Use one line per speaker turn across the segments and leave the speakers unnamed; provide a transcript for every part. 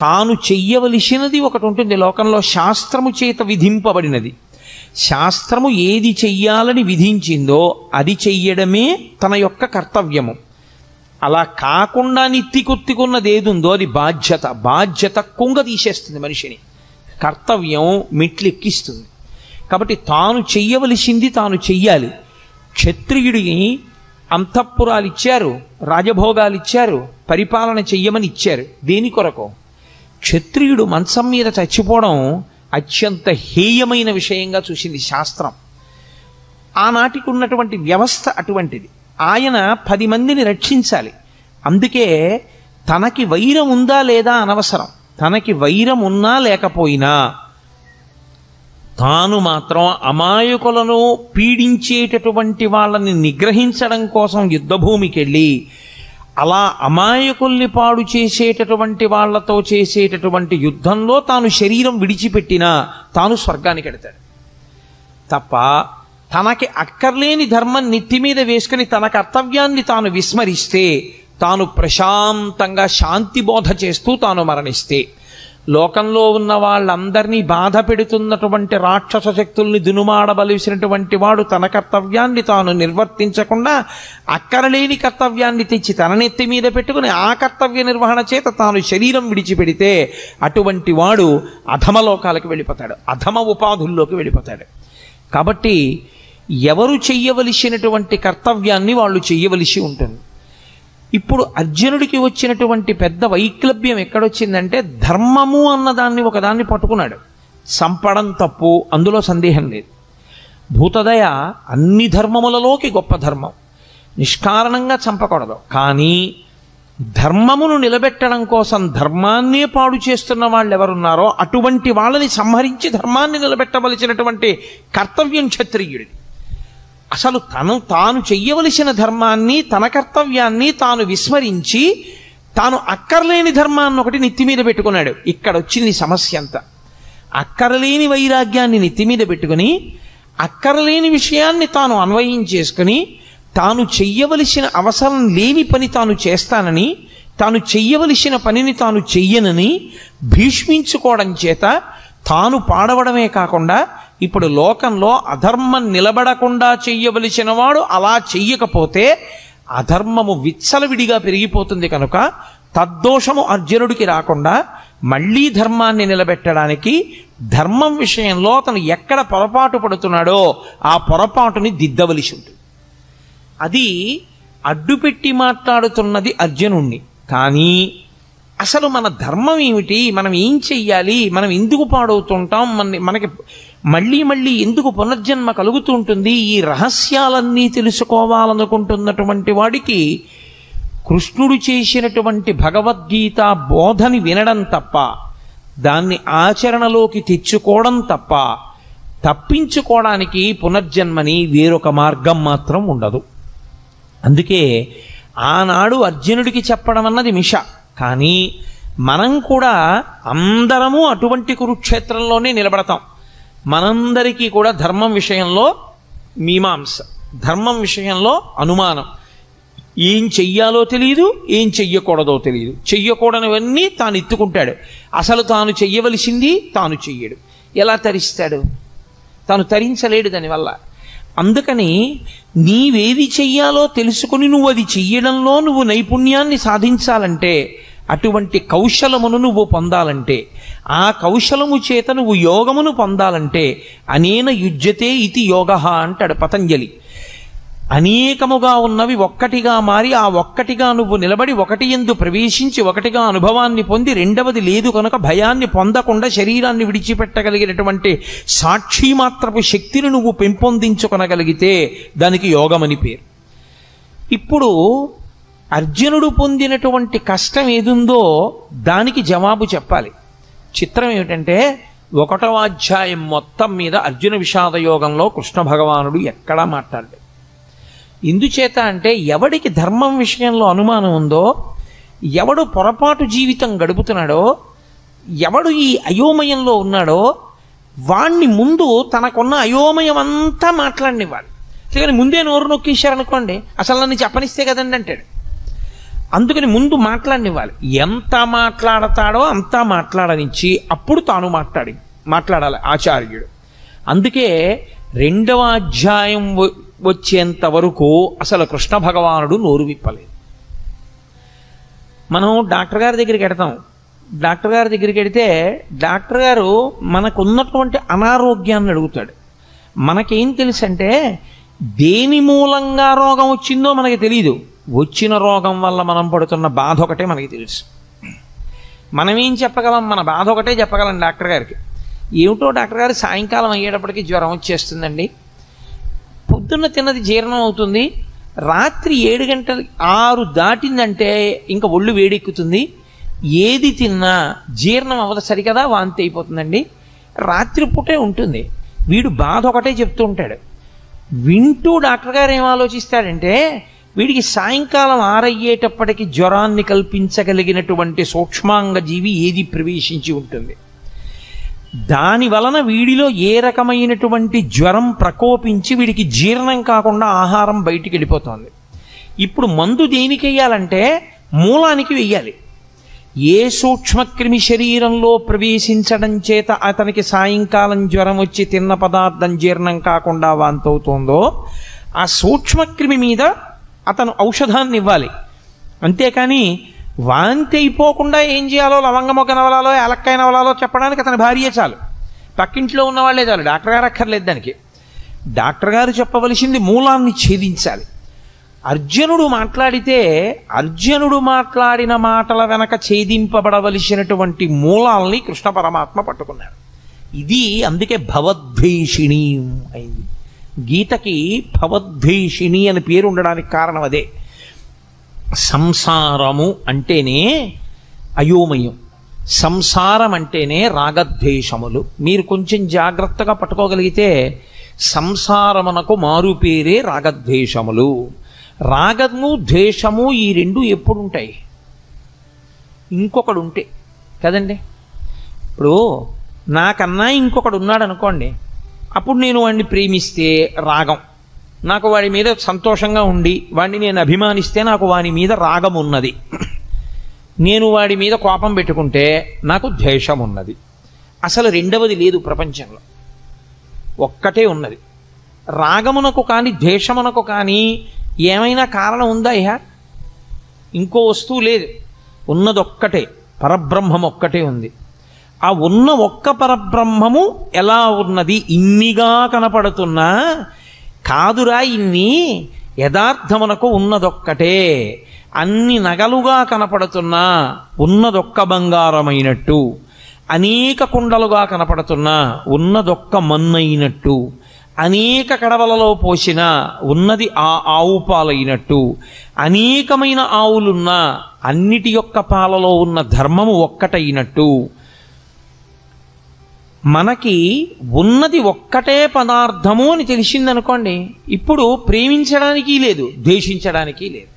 తాను చెయ్యవలసినది ఒకటి ఉంటుంది లోకంలో, శాస్త్రము చేత విధింపబడినది. శాస్త్రము ఏది చెయ్యాలని విధించిందో అది చెయ్యడమే తన యొక్క కర్తవ్యము. అలా కాకుండా నెత్తికొత్తుకున్నది ఏదుందో అది బాధ్యత. బాధ్యత కుంగ తీసేస్తుంది మనిషిని, కర్తవ్యం మెట్లెక్కిస్తుంది. కాబట్టి తాను చెయ్యవలసింది తాను చెయ్యాలి. క్షత్రియుడికి అంతఃపురాలు ఇచ్చారు, రాజభోగాలు ఇచ్చారు, పరిపాలన చెయ్యమని ఇచ్చారు. దేని కొరకు? క్షత్రియుడు మంచం మీద చచ్చిపోవడం అత్యంత హేయమైన విషయంగా చూసింది శాస్త్రం. ఆనాటికి ఉన్నటువంటి వ్యవస్థ అటువంటిది. ఆయన 10 మందిని రక్షించాలి. అందుకే తనకి వైరం ఉందా లేదా అనవసరం. తనకి వైరం ఉన్నా లేకపోయినా తాను మాత్రం అమాయకులను పీడించేటటువంటి వాళ్ళని నిగ్రహించడం కోసం యుద్ధభూమికి వెళ్ళి అలా అమాయకుల్ని పాడు చేసేటటువంటి వాళ్లతో చేసేటటువంటి యుద్ధంలో తాను శరీరం విడిచిపెట్టినా తాను స్వర్గానికి వెడతాడు తప్ప, తనకి అక్కర్లేని ధర్మం నెత్తి మీద వేసుకుని తన కర్తవ్యాన్ని తాను విస్మరిస్తే, తాను ప్రశాంతంగా శాంతి బోధ చేస్తూ తాను మరణిస్తే, లోకంలో ఉన్న వాళ్ళందరినీ బాధ పెడుతున్నటువంటి రాక్షస శక్తుల్ని దునుమాడవలసినటువంటి వాడు తన కర్తవ్యాన్ని తాను నిర్వర్తించకుండా అక్కరలేని కర్తవ్యాన్ని తెచ్చి తన నెత్తి మీద పెట్టుకుని ఆ కర్తవ్య నిర్వహణ చేత తాను శరీరం విడిచిపెడితే అటువంటి వాడు అధమలోకాలకు వెళ్ళిపోతాడు, అధమ ఉపాధుల్లోకి వెళ్ళిపోతాడు. కాబట్టి ఎవరు చెయ్యవలసినటువంటి కర్తవ్యాన్ని వాళ్ళు చెయ్యవలసి ఉంటుంది. ఇప్పుడు అర్జునుడికి వచ్చినటువంటి పెద్ద వైక్లభ్యం ఎక్కడొచ్చిందంటే, ధర్మము అన్నదాన్ని ఒకదాన్ని పట్టుకున్నాడు. చంపడం తప్పు, అందులో సందేహం లేదు. భూతదయ అన్ని ధర్మములలోకి గొప్ప ధర్మం, నిష్కారణంగా చంపకూడదు. కానీ ధర్మమును నిలబెట్టడం కోసం ధర్మాన్నే పాడు చేస్తున్న వాళ్ళు ఎవరున్నారో అటువంటి వాళ్ళని సంహరించి ధర్మాన్ని నిలబెట్టవలసినటువంటి కర్తవ్యం క్షత్రియుడిది. అసలు తాను చెయ్యవలసిన ధర్మాన్ని, తన కర్తవ్యాన్ని తాను విస్మరించి తాను అక్కర్లేని ధర్మాన్ని ఒకటి నెత్తి మీద పెట్టుకున్నాడు. ఇక్కడ వచ్చింది సమస్య అంతా. అక్కరలేని వైరాగ్యాన్ని నెత్తి మీద పెట్టుకుని అక్కరలేని విషయాన్ని తాను అన్వయం చేసుకుని తాను చెయ్యవలసిన అవసరం లేని పని తాను చేస్తానని, తాను చెయ్యవలసిన పనిని తాను చెయ్యనని భీష్మించుకోవడం చేత తాను పాడవడమే కాకుండా ఇప్పుడు లోకంలో అధర్మం నిలబడకుండా చెయ్యవలసిన వాడు అలా చెయ్యకపోతే అధర్మము విచ్చలవిడిగా పెరిగిపోతుంది. కనుక తద్దోషము అర్జునుడికి రాకుండా మళ్ళీ ధర్మాన్ని నిలబెట్టడానికి ధర్మం విషయంలో అతను ఎక్కడ పొరపాటు పడుతున్నాడో ఆ పొరపాటుని దిద్దవలసి ఉంటుంది. అది అడ్డుపెట్టి మాట్లాడుతున్నది అర్జునుణ్ణి. కానీ అసలు మన ధర్మం ఏమిటి, మనం ఏం చెయ్యాలి, మనం ఎందుకు పాడవుతుంటాం, మనకి మళ్ళీ మళ్ళీ ఎందుకు పునర్జన్మ కలుగుతూ ఉంటుంది, ఈ రహస్యాలన్నీ తెలుసుకోవాలనుకుంటున్నటువంటి వాడికి కృష్ణుడు చేసినటువంటి భగవద్గీత బోధని వినడం తప్ప, దాన్ని ఆచరణలోకి తెచ్చుకోవడం తప్ప తప్పించుకోవడానికి పునర్జన్మని వేరొక మార్గం మాత్రం ఉండదు. అందుకే ఆనాడు అర్జునుడికి చెప్పడం అన్నది మిష. కానీ మనం కూడా అందరము అటువంటి కురుక్షేత్రంలోనే నిలబడతాం. మనందరికీ కూడా ధర్మం విషయంలో మీమాంస, ధర్మం విషయంలో అనుమానం. ఏం చెయ్యాలో తెలియదు, ఏం చెయ్యకూడదో తెలియదు. చెయ్యకూడనివన్నీ తాను ఎత్తుకుంటాడు. అసలు తాను చెయ్యవలసింది తాను చెయ్యడు. ఎలా తరిస్తాడు? తాను తరించలేడు దానివల్ల. అందుకని నీవేది చెయ్యాలో తెలుసుకుని నువ్వు అది చెయ్యడంలో నువ్వు నైపుణ్యాన్ని సాధించాలంటే, అటువంటి కౌశలమును నువ్వు పొందాలంటే, ఆ కౌశలము చేత నువ్వు యోగమును పొందాలంటే అనేన యుజ్యతే ఇది యోగః అంటాడు పతంజలి. అనేకముగా ఉన్నవి ఒక్కటిగా మారి ఆ ఒక్కటిగా నువ్వు నిలబడి ఒకటి యందు ప్రవేశించి ఒకటిగా అనుభవాన్ని పొంది రెండవది లేదు కనుక భయాన్ని పొందకుండా శరీరాన్ని విడిచిపెట్టగలిగినటువంటి సాక్షిమాత్రపు శక్తిని నువ్వు పెంపొందించుకొనగలిగితే దానికి యోగమని పేరు. ఇప్పుడు అర్జునుడు పొందినటువంటి కష్టం ఏదుందో దానికి జవాబు చెప్పాలి. చిత్రం ఏమిటంటే 1వ అధ్యాయం మొత్తం మీద అర్జున విషాద యోగంలో కృష్ణ భగవానుడు ఎక్కడా మాట్లాడలేదు. ఎందుచేత అంటే ఎవడికి ధర్మం విషయంలో అనుమానం ఉందో, ఎవడు పొరపాటు జీవితం గడుపుతున్నాడో, ఎవడు ఈ అయోమయంలో ఉన్నాడో వాణ్ణి ముందు తనకున్న అయోమయం అంతా మాట్లాడినివ్వాలి. కానీ ముందే నోరు నొక్కేశారనుకోండి, అసలు నన్ను చెప్పనిస్తే కదండి అంటాడు. అందుకని ముందు మాట్లాడనివ్వాలి. ఎంత మాట్లాడతాడో అంతా మాట్లాడనిచ్చి అప్పుడు తాను మాట్లాడాలి ఆచార్యుడు. అందుకే 2వ అధ్యాయం వచ్చేంత వరకు అసలు కృష్ణ భగవానుడు నోరు విప్పలేదు. మనం డాక్టర్ గారి దగ్గరికి వెడతాం. డాక్టర్ గారి దగ్గరికి వెడితే డాక్టర్ గారు మనకున్నటువంటి అనారోగ్యాన్ని అడుగుతాడు. మనకేం తెలుసు అంటే దేని మూలంగా రోగం వచ్చిందో మనకి తెలియదు. వచ్చిన రోగం వల్ల మనం పడుతున్న బాధ ఒకటే మనకి తెలుసు. మనమేం చెప్పగలం? మన బాధ ఒకటే చెప్పగలం డాక్టర్ గారికి. ఏమిటో డాక్టర్ గారు సాయంకాలం అయ్యేటప్పటికి జ్వరం వచ్చేస్తుందండి, పొద్దున్న తిన్నది జీర్ణం అవుతుంది, రాత్రి 7 గంటలు 6 దాటిందంటే ఇంకా ఒళ్ళు వేడెక్కుతుంది, ఏది తిన్నా జీర్ణం అవ్వదు సరికదా, వాంతి అయిపోతుందండి, రాత్రిపూటే ఉంటుంది. వీడు బాధ ఒకటే చెప్తూ ఉంటాడు. వింటూ డాక్టర్ గారు ఏం ఆలోచిస్తాడంటే వీడికి సాయంకాలం 6 అయ్యేటప్పటికి జ్వరాన్ని కల్పించగలిగినటువంటి సూక్ష్మాంగ జీవి ఏది ప్రవేశించి ఉంటుంది, దాని వలన వీడిలో ఏ రకమైనటువంటి జ్వరం ప్రకోపించి వీడికి జీర్ణం కాకుండా ఆహారం బయటికి వెళ్ళిపోతుంది. ఇప్పుడు మందు దేనికి వెయ్యాలంటే మూలానికి వెయ్యాలి. ఏ సూక్ష్మక్రిమి శరీరంలో ప్రవేశించడం చేత అతనికి సాయంకాలం జ్వరం వచ్చి తిన్న పదార్థం జీర్ణం కాకుండా వాంతవుతుందో ఆ సూక్ష్మక్రిమి మీద అతను ఔషధాన్ని ఇవ్వాలి. అంతేకాని వాంతి అయిపోకుండా ఏం చేయాలో లవంగమొగ్గ నవలాలో ఏలక్కాయ నవలాలో చెప్పడానికి అతని భార్య చాలు, పక్కింట్లో ఉన్న వాళ్ళే చాలు, డాక్టర్ గారు అక్కర్లేదు దానికి. డాక్టర్ గారు చెప్పవలసింది మూలాన్ని ఛేదించాలి. అర్జునుడు మాట్లాడితే అర్జునుడు మాట్లాడిన మాటల వెనక ఛేదింపబడవలసినటువంటి మూలాల్ని కృష్ణ పరమాత్మ పట్టుకున్నాడు. ఇది అందుకే భవద్వేషిణి అయింది. గీతకి భవద్వేషిణి అని పేరు ఉండడానికి కారణం అదే. సంసారము అంటేనే అయోమయం, సంసారం అంటేనే రాగద్వేషములు. మీరు కొంచెం జాగ్రత్తగా పట్టుకోగలిగితే సంసారమునకు మారు పేరే రాగద్వేషములు. రాగము ద్వేషము ఈ రెండు ఎప్పుడు ఉంటాయి? ఇంకొకడు ఉంటే కదండి. ఇప్పుడు నాకన్నా ఇంకొకడు ఉన్నాడు అనుకోండి, అప్పుడు నేను వాడిని ప్రేమిస్తే రాగం, నాకు వాడి మీద సంతోషంగా ఉండి వాడిని నేను అభిమానిస్తే నాకు వాడి మీద రాగం ఉన్నది. నేను వాడి మీద కోపం పెట్టుకుంటే నాకు ద్వేషం ఉన్నది. అసలు రెండవది లేదు ప్రపంచంలో, ఒక్కటే ఉన్నది. రాగమునకు కానీ ద్వేషమునకు కానీ ఏమైనా కారణం ఉందా? ఇంకో వస్తువు లేదు, ఉన్నదొక్కటే, పరబ్రహ్మం ఒక్కటే ఉంది. ఆ ఉన్న ఒక్క పరబ్రహ్మము ఎలా ఉన్నది? ఇన్నిగా కనపడుతున్నా కాదురా, ఇన్ని యథార్థమునకు ఉన్నదొక్కటే. అన్ని నగలుగా కనపడుతున్నా ఉన్నదొక్క బంగారమైనట్టు, అనేక కుండలుగా కనపడుతున్నా ఉన్నదొక్క మన్నైనట్టు, అనేక కడవలలో పోసిన ఉన్నది ఆ ఆవు పాలైనట్టు, అనేకమైన ఆవులున్నా అన్నిటి యొక్క పాలలో ఉన్న ధర్మము ఒక్కటైనట్టు, మనకి ఉన్నది ఒక్కటే పదార్థము అని తెలిసిందనుకోండి, ఇప్పుడు ప్రేమించడానికి లేదు, ద్వేషించడానికి లేదు.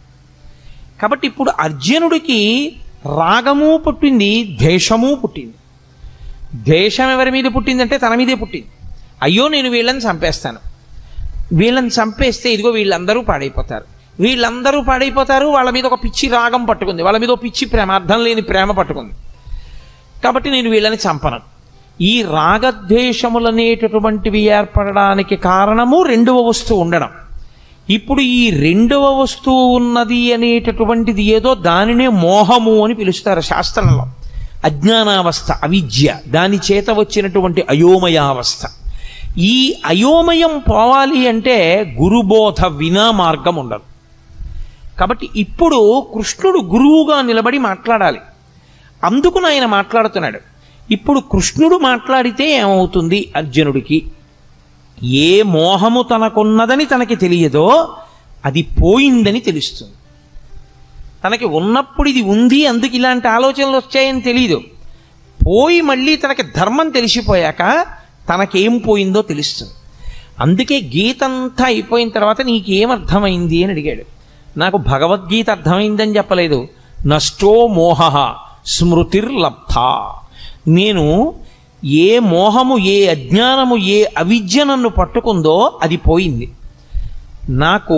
కాబట్టి ఇప్పుడు అర్జునుడికి రాగము పుట్టింది, ద్వేషము పుట్టింది. ద్వేషం ఎవరి మీద పుట్టిందంటే తన మీదే పుట్టింది. అయ్యో నేను వీళ్ళని చంపేస్తాను, వీళ్ళని చంపేస్తే ఇదిగో వీళ్ళందరూ పాడైపోతారు, వీళ్ళందరూ పాడైపోతారు, వాళ్ళ మీద ఒక పిచ్చి రాగం పట్టుకుంది, వాళ్ళ మీద ఒక పిచ్చి ప్రేమ, అర్థం లేని ప్రేమ పట్టుకుంది, కాబట్టి నేను వీళ్ళని చంపను. ఈ రాగద్వేషములనేటటువంటివి ఏర్పడడానికి కారణము రెండవ వస్తువు ఉండడం. ఇప్పుడు ఈ రెండవ వస్తువు ఉన్నది అనేటటువంటిది ఏదో, దానినే మోహము అని పిలుస్తారు శాస్త్రంలో. అజ్ఞానావస్థ, అవిద్య, దాని చేత వచ్చినటువంటి అయోమయావస్థ. ఈ అయోమయం పోవాలి అంటే గురుబోధ వినా మార్గం ఉండదు. కాబట్టి ఇప్పుడు కృష్ణుడు గురువుగా నిలబడి మాట్లాడాలి. అందుకు ఆయన మాట్లాడుతున్నాడు. ఇప్పుడు కృష్ణుడు మాట్లాడితే ఏమవుతుంది? అర్జునుడికి ఏ మోహము తనకున్నదని తనకి తెలియదో అది పోయిందని తెలుస్తుంది. తనకి ఉన్నప్పుడు ఇది ఉంది, అందుకు ఇలాంటి ఆలోచనలు వచ్చాయని తెలియదు. పోయి మళ్ళీ తనకి ధర్మం తెలిసిపోయాక తనకేం పోయిందో తెలుస్తుంది. అందుకే గీత అంతా అయిపోయిన తర్వాత నీకేమర్థమైంది అని అడిగాడు. నాకు భగవద్గీత అర్థమైందని చెప్పలేదు. నష్టో మోహ స్మృతిర్లబ్ధ. నేను ఏ మోహము, ఏ అజ్ఞానము, ఏ అవిద్య నన్ను పట్టుకుందో అది పోయింది. నాకు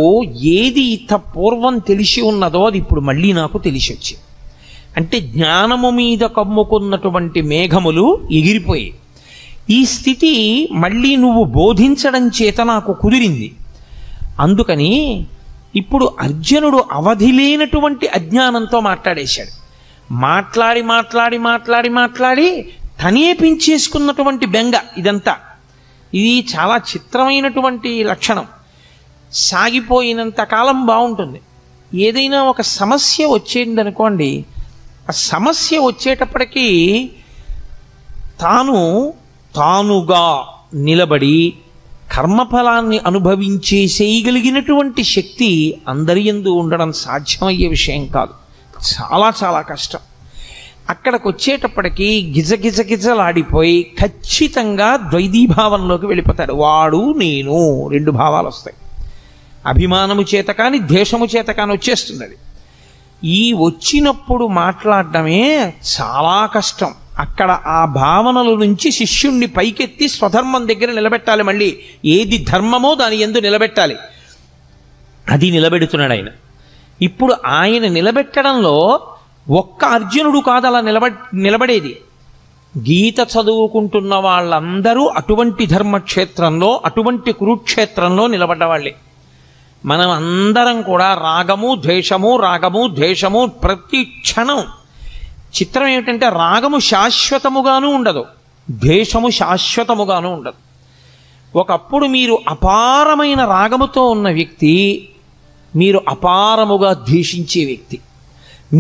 ఏది ఇంత పూర్వం తెలిసి ఉన్నదో అది ఇప్పుడు మళ్ళీ నాకు తెలిసి వచ్చింది. అంటే జ్ఞానము మీద కమ్ముకున్నటువంటి మేఘములు ఎగిరిపోయి ఈ స్థితి మళ్ళీ నువ్వు బోధించడం చేత నాకు కుదిరింది. అందుకని ఇప్పుడు అర్జునుడు అవధి లేనటువంటి అజ్ఞానంతో మాట్లాడేశాడు. మాట్లాడి మాట్లాడి మాట్లాడి మాట్లాడి తనే పెంచేసుకున్నటువంటి బెంగ ఇదంతా. ఇది చాలా చిత్రమైనటువంటి లక్షణం. సాగిపోయినంత కాలం బాగుంటుంది. ఏదైనా ఒక సమస్య వచ్చేది అనుకోండి, ఆ సమస్య వచ్చేటప్పటికీ తానుగా నిలబడి కర్మఫలాన్ని అనుభవించేసేయగలిగినటువంటి శక్తి అందరి యందు ఉండడం సాధ్యమయ్యే విషయం కాదు. చాలా చాలా కష్టం. అక్కడికి వచ్చేటప్పటికీ గిజగిజగిజలాడిపోయి ఖచ్చితంగా ద్వైతీభావంలోకి వెళ్ళిపోతాడు. వాడు నేను రెండు భావాలు వస్తాయి. అభిమానము చేత కానీ ద్వేషము చేత కానీ వచ్చేస్తుంది. అది ఈ వచ్చినప్పుడు మాట్లాడడమే చాలా కష్టం. అక్కడ ఆ భావనల నుంచి శిష్యుణ్ణి పైకెత్తి స్వధర్మం దగ్గర నిలబెట్టాలి. మళ్ళీ ఏది ధర్మమో దాని యందు నిలబెట్టాలి. అది నిలబెడుతున్నాడు ఆయన. ఇప్పుడు ఆయన నిలబెట్టడంలో ఒక్క అర్జునుడు కాదు అలా నిలబడేది. గీత చదువుకుంటున్న వాళ్ళందరూ అటువంటి ధర్మక్షేత్రంలో, అటువంటి కురుక్షేత్రంలో నిలబడ్డవాళ్ళే. మనం అందరం కూడా రాగము ద్వేషము ప్రతి క్షణం. చిత్రం ఏమిటంటే రాగము శాశ్వతముగాను ఉండదు, ద్వేషము శాశ్వతముగాను ఉండదు. ఒకప్పుడు మీరు అపారమైన రాగముతో ఉన్న వ్యక్తి మీరు అపారముగా ద్వేషించే వ్యక్తి,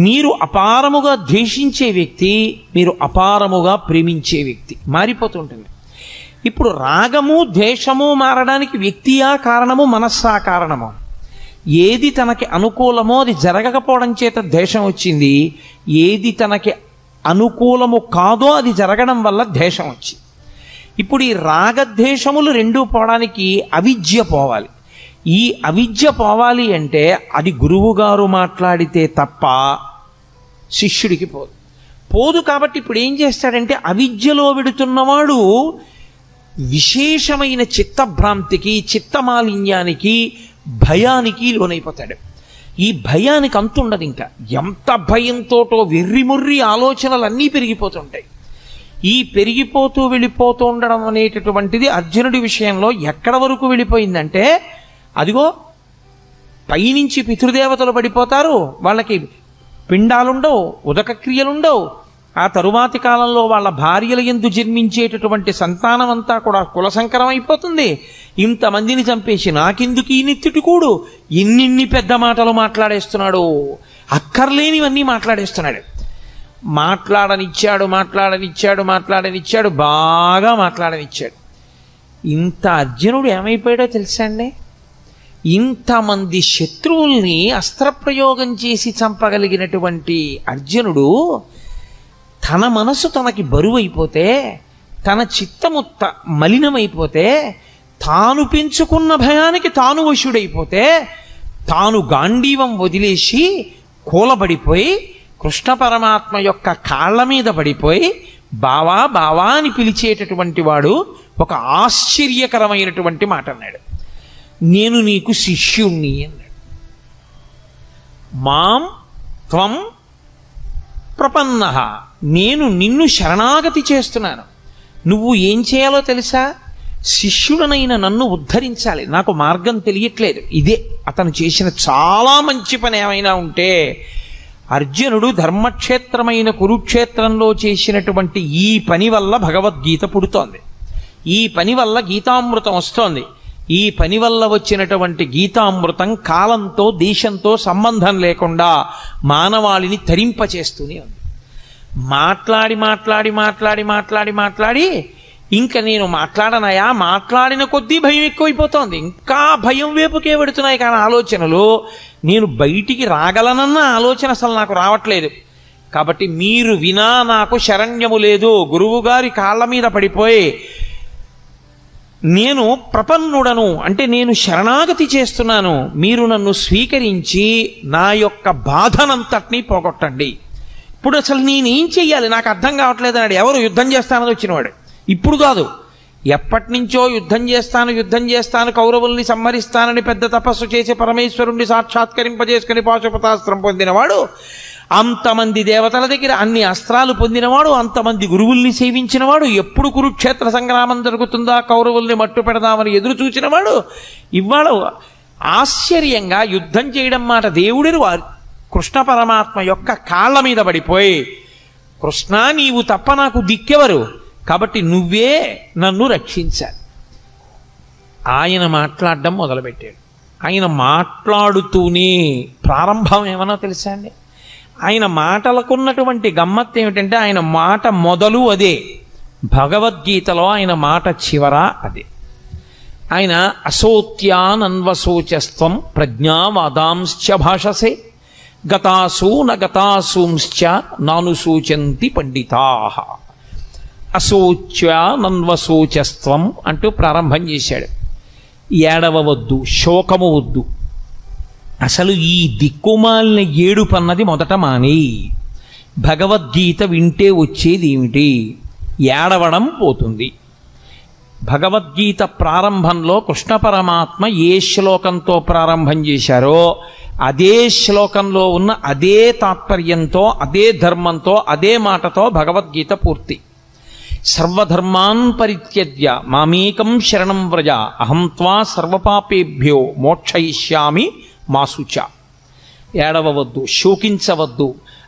మీరు అపారముగా ద్వేషించే వ్యక్తి మీరు అపారముగా ప్రేమించే వ్యక్తి మారిపోతుంటుంది. ఇప్పుడు రాగము ద్వేషము మారడానికి వ్యక్తియా కారణము, మనస్సా కారణము? ఏది తనకి అనుకూలమో అది జరగకపోవడం చేత ద్వేషం వచ్చింది, ఏది తనకి అనుకూలము కాదో అది జరగడం వల్ల ద్వేషం వచ్చింది. ఇప్పుడు ఈ రాగద్వేషములు రెండూ పోవడానికి అవిద్య పోవాలి. ఈ అవిద్య పోవాలి అంటే అది గురువుగారు మాట్లాడితే తప్ప శిష్యుడికి పోదు. కాబట్టి ఇప్పుడు ఏం చేస్తాడంటే అవిద్యలో వెడుతున్నవాడు విశేషమైన చిత్తభ్రాంతికి, చిత్తమాలిన్యానికి, భయానికి లోనైపోతాడు. ఈ భయానికి అంతుండదు. ఇంకా ఎంత భయంతోటో వెర్రిముర్రి ఆలోచనలన్నీ పెరిగిపోతుంటాయి. ఈ పెరిగిపోతూ వెళ్ళిపోతూ ఉండడం అనేటటువంటిది అర్జునుడి విషయంలో ఎక్కడ వరకు వెళ్ళిపోయిందంటే, అదిగో పైనుంచి పితృదేవతలు పడిపోతారు, వాళ్ళకి పిండాలుండవు, ఉదక క్రియలుండవు. ఆ తరువాతి కాలంలో వాళ్ళ భార్యల యందు జన్మించేటటువంటి సంతానం అంతా కూడా కులసంకరం అయిపోతుంది. ఇంతమందిని చంపేసి నాకెందుకు ఈ నెత్తిటికూడు, ఎన్నిన్ని పెద్ద మాటలు మాట్లాడేస్తున్నాడు, అక్కర్లేనివన్నీ మాట్లాడేస్తున్నాడు. మాట్లాడనిచ్చాడు, బాగా మాట్లాడనిచ్చాడు. ఇంత అర్జునుడు ఏమైపోయాడో తెలుసా అండి? ఇంతమంది శత్రువుల్ని అస్త్రప్రయోగం చేసి చంపగలిగినటువంటి అర్జునుడు తన మనసు తనకి బరువైపోతే, తన చిత్తము మలినమైపోతే, తాను పెంచుకున్న భయానికి తాను వశుడైపోతే, తాను గాంధీవం వదిలేసి కూలబడిపోయి కృష్ణ పరమాత్మ యొక్క కాళ్ళ మీద పడిపోయి బావా బావా అని పిలిచేటటువంటి వాడు ఒక ఆశ్చర్యకరమైనటువంటి మాట అన్నాడు. నేను నీకు శిష్యుణ్ణి అన్నాడు. మాం త్వం ప్రపన్నః, నేను నిన్ను శరణాగతి చేస్తున్నాను. నువ్వు ఏం చేయాలో తెలుసా? శిష్యుడనైన నన్ను ఉద్ధరించాలి. నాకు మార్గం తెలియట్లేదు. ఇదే అతను చేసిన చాలా మంచి పని. ఏమైనా ఉంటే అర్జునుడు ధర్మక్షేత్రమైన కురుక్షేత్రంలో చేసినటువంటి ఈ పని వల్ల భగవద్గీత పుడుతోంది. ఈ పని వల్ల గీతామృతం వస్తోంది. ఈ పని వల్ల వచ్చినటువంటి గీతామృతం కాలంతో, దేశంతో సంబంధం లేకుండా మానవాళిని తరింపచేస్తూనే ఉంది. మాట్లాడి ఇంకా నేను మాట్లాడనయా, మాట్లాడిన కొద్దీ భయం ఎక్కువైపోతోంది. ఇంకా భయం వైపుకే వెడుతున్నాయి కానీ ఆలోచనలు. నేను బయటికి రాగలనన్న ఆలోచన అసలు నాకు రావట్లేదు. కాబట్టి మీరు వినా నాకు శరణ్యము లేదు. గురువుగారి కాళ్ళ మీద పడిపోయి నేను ప్రపన్నుడను అంటే నేను శరణాగతి చేస్తున్నాను, మీరు నన్ను స్వీకరించి నా యొక్క బాధనంతటినీ పోగొట్టండి. ఇప్పుడు అసలు నేనేం చెయ్యాలి నాకు అర్థం కావట్లేదు అన్నాడు. ఎవరు యుద్ధం చేస్తానని వచ్చినవాడు. ఇప్పుడు కాదు, ఎప్పటి నుంచో యుద్ధం చేస్తాను కౌరవుల్ని సంహరిస్తానని పెద్ద తపస్సు చేసి పరమేశ్వరుణ్ణి సాక్షాత్కరింపజేసుకుని పాశుపతాస్త్రం పొందినవాడు, అంతమంది దేవతల దగ్గర అన్ని అస్త్రాలు పొందినవాడు, అంతమంది గురువుల్ని సేవించినవాడు, ఎప్పుడు కురుక్షేత్ర సంగ్రామం జరుగుతుందా కౌరవుల్ని మట్టు పెడదామని ఎదురు చూచినవాడు, ఇవాళ ఆశ్చర్యంగా యుద్ధం చేయడం మాట దేవుడిని వారు కృష్ణ పరమాత్మ యొక్క కాళ్ళ మీద పడిపోయి, కృష్ణ నీవు తప్ప నాకు దిక్కెవరు, కాబట్టి నువ్వే నన్ను రక్షించాలి. ఆయన మాట్లాడడం మొదలుపెట్టాడు. ఆయన మాట్లాడుతూనే ప్రారంభం ఏమన్నా తెలుసా అండి? ఆయన మాటలకున్నటువంటి గమ్మత్తు ఏమిటంటే ఆయన మాట మొదలు అదే, భగవద్గీతలో ఆయన మాట చివర అదే. ఆయన అసోత్యానన్వశోచస్త్వం ప్రజ్ఞావాదాంశ్చ భాషసే గతాసూ నగతాసూంశ్చ నానుసూచంతి పండితాః. అశోచ్యానన్వశోచస్త్వం అంటూ ప్రారంభం చేశాడు. ఏడవవద్దు, శోకము వద్దు, అసలు ఈ దిక్కుమాలిన ఏడుపన్నది మొదట మాని. భగవద్గీత వింటే వచ్చేది ఏమిటి? ఏడవడం పోతుంది. భగవద్గీత ప్రారంభంలో కృష్ణ పరమాత్మ ఏ శ్లోకంతో ప్రారంభం చేశారో అదే శ్లోకంలో ఉన్న అదే తాత్పర్యంతో, అదే ధర్మంతో, అదే మాటతో భగవద్గీత పూర్తి. సర్వధర్మాన్ పరిత్యజ్య మామేకం శరణం వ్రజ అహం త్వా సర్వపాపేభ్యో మోక్షయిష్యామి మాసుచ. ఏడవవద్దు, శోకించవద్దు.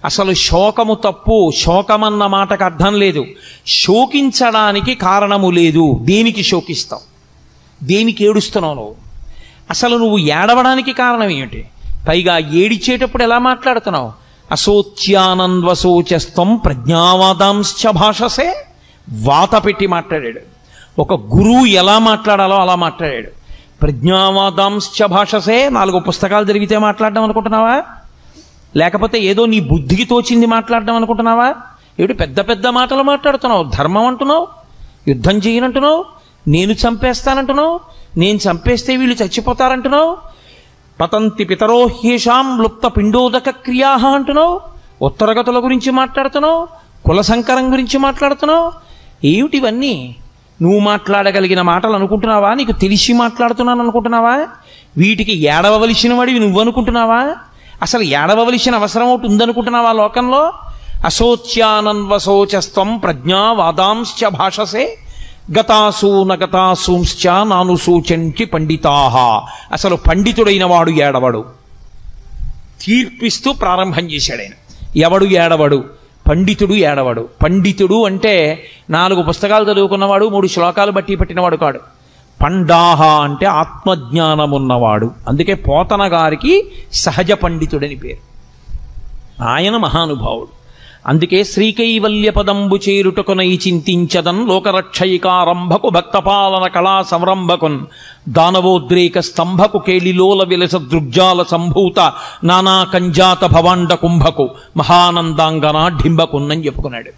అసలు శోకము తప్పు. శోకమన్న మాటకు అర్థం లేదు. శోకించడానికి కారణము లేదు. దేనికి శోకిస్తావు? దేనికి ఏడుస్తున్నావు నువ్వు? అసలు నువ్వు ఏడవడానికి కారణం ఏమిటి? పైగా ఏడిచేటప్పుడు ఎలా మాట్లాడుతున్నావు? అశోచ్యానంద్వశోచస్త్వం ప్రజ్ఞావాదాంశ్చ భాషసే. వాత పెట్టి మాట్లాడాడు. ఒక గురువు ఎలా మాట్లాడాలో అలా మాట్లాడాడు. ప్రజ్ఞావాదాంశ్చ భాషసే. 4 పుస్తకాలు జరిగితే మాట్లాడడం అనుకుంటున్నావా? లేకపోతే ఏదో నీ బుద్ధికి తోచింది మాట్లాడడం అనుకుంటున్నావా? ఏమిటి పెద్ద పెద్ద మాటలు మాట్లాడుతున్నావు? ధర్మం అంటున్నావు, యుద్ధం చేయనంటున్నావు, నేను చంపేస్తానంటున్నావు, నేను చంపేస్తే వీళ్ళు చచ్చిపోతారంటున్నావు, పతంతి పితరో హ్యేషాం లుప్త పిండోదక క్రియా అంటున్నావు, ఉత్తరగతుల గురించి మాట్లాడుతున్నావు, కుల సంకరం గురించి మాట్లాడుతున్నావు. ఏమిటివన్నీ? నువ్వు మాట్లాడగలిగిన మాటలు అనుకుంటున్నావా? నీకు తెలిసి మాట్లాడుతున్నాను అనుకుంటున్నావా? వీటికి ఏడవవలసిన వాడివి నువ్వు అనుకుంటున్నావా? అసలు ఏడవవలసిన అవసరం ఒకటి ఉందనుకుంటున్నావా లోకంలో? అశోచ్యానన్వశోచస్త్వం ప్రజ్ఞావాదాంశ్చ భాషసే గతాసూ నగతాసూంశ్చ నానుసూచంచి పండితాః. అసలు పండితుడైన వాడు ఏడవడు. తీర్పిస్తూ ప్రారంభం చేశాడు ఆయన. ఎవడు ఏడవడు? పండితుడు ఏడవడు. పండితుడు అంటే 4 పుస్తకాలు చదువుకున్నవాడు, 3 శ్లోకాలు బట్టి పట్టినవాడు కాడు. పండాహ అంటే ఆత్మజ్ఞానమున్నవాడు. అందుకే పోతన గారికి సహజ పండితుడని పేరు. ఆయన మహానుభావుడు. అందుకే శ్రీకైవల్య పదంబు చేరుటకునై చింతించదన్ లోకరక్షయికారంభకు భక్తపాలన కళా సంరంభకున్ దానవోద్రేక స్తంభకు కేళిలోల విలస దృగ్జాల సంభూత నానా కంజాత భవాండ కుంభకు మహానందాంగనా ఢింబకున్నని చెప్పుకున్నాడు.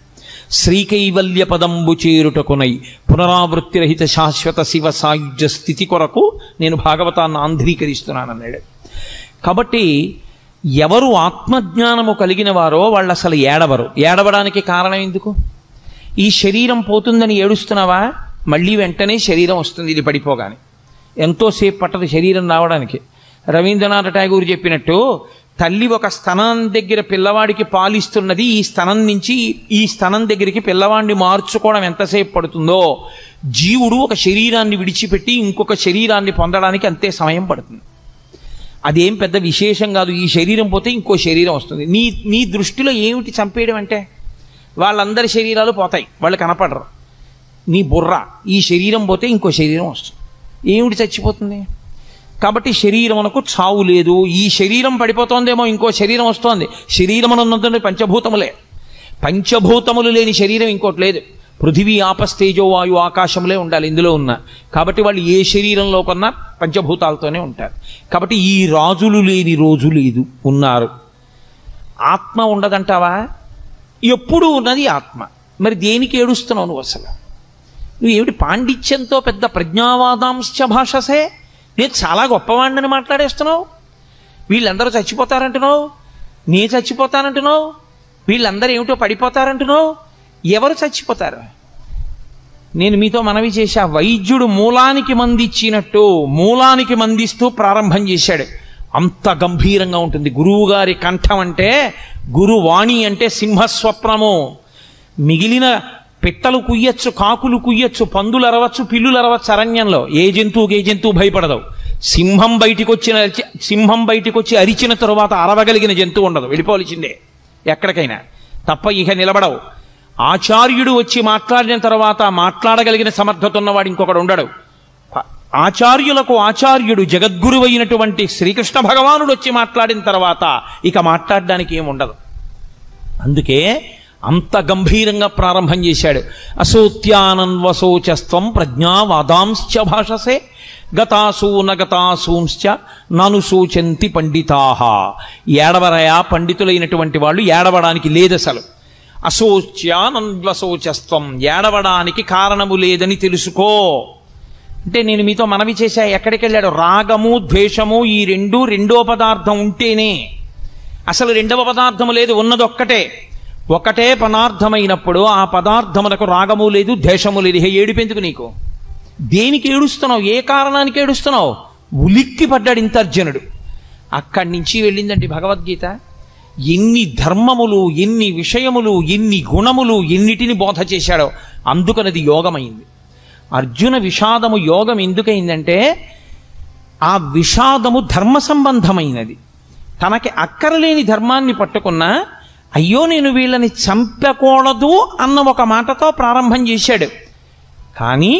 శ్రీకైవల్య పదంబు చేరుటకునై పునరావృత్తిరహిత శాశ్వత శివ సాయుధ్య స్థితి కొరకు నేను భాగవతాన్ని ఆంధ్రీకరిస్తున్నానన్నాడు. కాబట్టి ఎవరు ఆత్మజ్ఞానము కలిగిన వారో వాళ్ళు అసలు ఏడవరు. ఏడవడానికి కారణం ఎందుకు? ఈ శరీరం పోతుందని ఏడుస్తున్నావా? మళ్ళీ వెంటనే శరీరం వస్తుంది. ఇది పడిపోగానే ఎంతోసేపు పట్టదు శరీరం రావడానికి. రవీంద్రనాథ్ ఠాగూర్ చెప్పినట్టు తల్లి ఒక స్తనం దగ్గర పిల్లవాడికి పాలిస్తున్నది, ఈ స్తనం నుంచి ఈ స్తనం దగ్గరికి పిల్లవాడిని మార్చుకోవడం ఎంతసేపు పడుతుందో జీవుడు ఒక శరీరాన్ని విడిచిపెట్టి ఇంకొక శరీరాన్ని పొందడానికి అంతే సమయం పడుతుంది. అదేం పెద్ద విశేషం కాదు. ఈ శరీరం పోతే ఇంకో శరీరం వస్తుంది. నీ దృష్టిలో ఏమిటి చంపేయడం అంటే? వాళ్ళందరి శరీరాలు పోతాయి, వాళ్ళు కనపడరు. నీ బుర్ర ఈ శరీరం పోతే ఇంకో శరీరం వస్తుంది. ఏమిటి చచ్చిపోతుంది? కాబట్టి శరీరమునకు చావు లేదు. ఈ శరీరం పడిపోతోందేమో ఇంకో శరీరం వస్తోంది. శరీరం అన్నది పంచభూతములే. పంచభూతములు లేని శరీరం ఇంకోటి లేదు. పృథివీ ఆపస్తేజో వాయు ఆకాశములే ఉండాలి ఇందులో ఉన్న. కాబట్టి వాళ్ళు ఏ శరీరంలో కొన్నా పంచభూతాలతోనే ఉంటారు. కాబట్టి ఈ రాజులు లేని రోజు లేదు, ఉన్నారు. ఆత్మ ఉండదంటావా? ఎప్పుడూ ఉన్నది ఆత్మ. మరి దేనికి ఏడుస్తున్నావు నువ్వు? అసలు నువ్వు ఏమిటి పాండిత్యంతో పెద్ద ప్రజ్ఞావాదాంశ్చ భాషసే, నేను చాలా గొప్పవాడిని మాట్లాడేస్తున్నావు. వీళ్ళందరూ చచ్చిపోతారంటున్నావు, నేను చచ్చిపోతానంటున్నావు, వీళ్ళందరూ ఏమిటో పడిపోతారంటున్నావు. ఎవరు చచ్చిపోతారు? నేను మీతో మనవి చేశా, వైద్యుడు మూలానికి మందిచ్చినట్టు మూలానికి మందిస్తూ ప్రారంభం చేశాడు. అంత గంభీరంగా ఉంటుంది గురువుగారి కంఠం. అంటే గురువాణి అంటే సింహస్వప్నము. మిగిలిన పిట్టలు కుయ్యచ్చు, కాకులు కుయ్యచ్చు, పందులు అరవచ్చు, పిల్లులు అరవచ్చు అరణ్యంలో. ఏ జంతువు భయపడదు. సింహం బయటికి వచ్చి అరిచిన తరువాత అరవగలిగిన జంతువు ఉండదు, వెళ్ళిపోవలసిందే ఎక్కడికైనా, తప్ప ఇక నిలబడవు. ఆచార్యుడు వచ్చి మాట్లాడిన తర్వాత మాట్లాడగలిగిన సమర్థత ఉన్నవాడు ఇంకొకడు ఉండడు. ఆచార్యులకు ఆచార్యుడు జగద్గురు అయినటువంటి శ్రీకృష్ణ భగవానుడు వచ్చి మాట్లాడిన తర్వాత ఇక మాట్లాడడానికి ఏముండదు. అందుకే అంత గంభీరంగా ప్రారంభం చేశాడు. అసోత్యానన్వశోచస్త్వం ప్రజ్ఞావాదాంశ్చ భాషసే గతాసూ నగతాసూంశ్చ నను సూచంతి పండితాహ. ఏడవరయా పండితులైనటువంటి వాళ్ళు, ఏడవడానికి లేదసలు. అశోచ్యానన్వశోచస్త్వం, ఏడవడానికి కారణము లేదని తెలుసుకో. అంటే నేను మీతో మనవి చేశా, ఎక్కడికి వెళ్ళాడు? రాగము ద్వేషము ఈ రెండో పదార్థం ఉంటేనే. అసలు రెండవ పదార్థము లేదు, ఉన్నదొక్కటే. ఒకటే పదార్థమైనప్పుడు ఆ పదార్థమునకు రాగము లేదు, ద్వేషము లేదు. ఏడుపెందుకు నీకు? దేనికి ఏడుస్తున్నావు? ఏ కారణానికి ఏడుస్తున్నావు? ఉలిక్కి పడ్డాడు ఇంత అర్జునుడు. అక్కడి నుంచి వెళ్ళిందండి భగవద్గీత. ఎన్ని ధర్మములు, ఎన్ని విషయములు, ఎన్ని గుణములు, ఎన్నిటిని బోధ చేశాడో. అందుకనది యోగమైంది. అర్జున విషాదము యోగం ఎందుకైందంటే ఆ విషాదము ధర్మ సంబంధమైనది. తనకి అక్కరలేని ధర్మాన్ని పట్టుకున్నా, అయ్యో నేను వీళ్ళని చంపకూడదు అన్న ఒక మాటతో ప్రారంభం చేశాడు. కానీ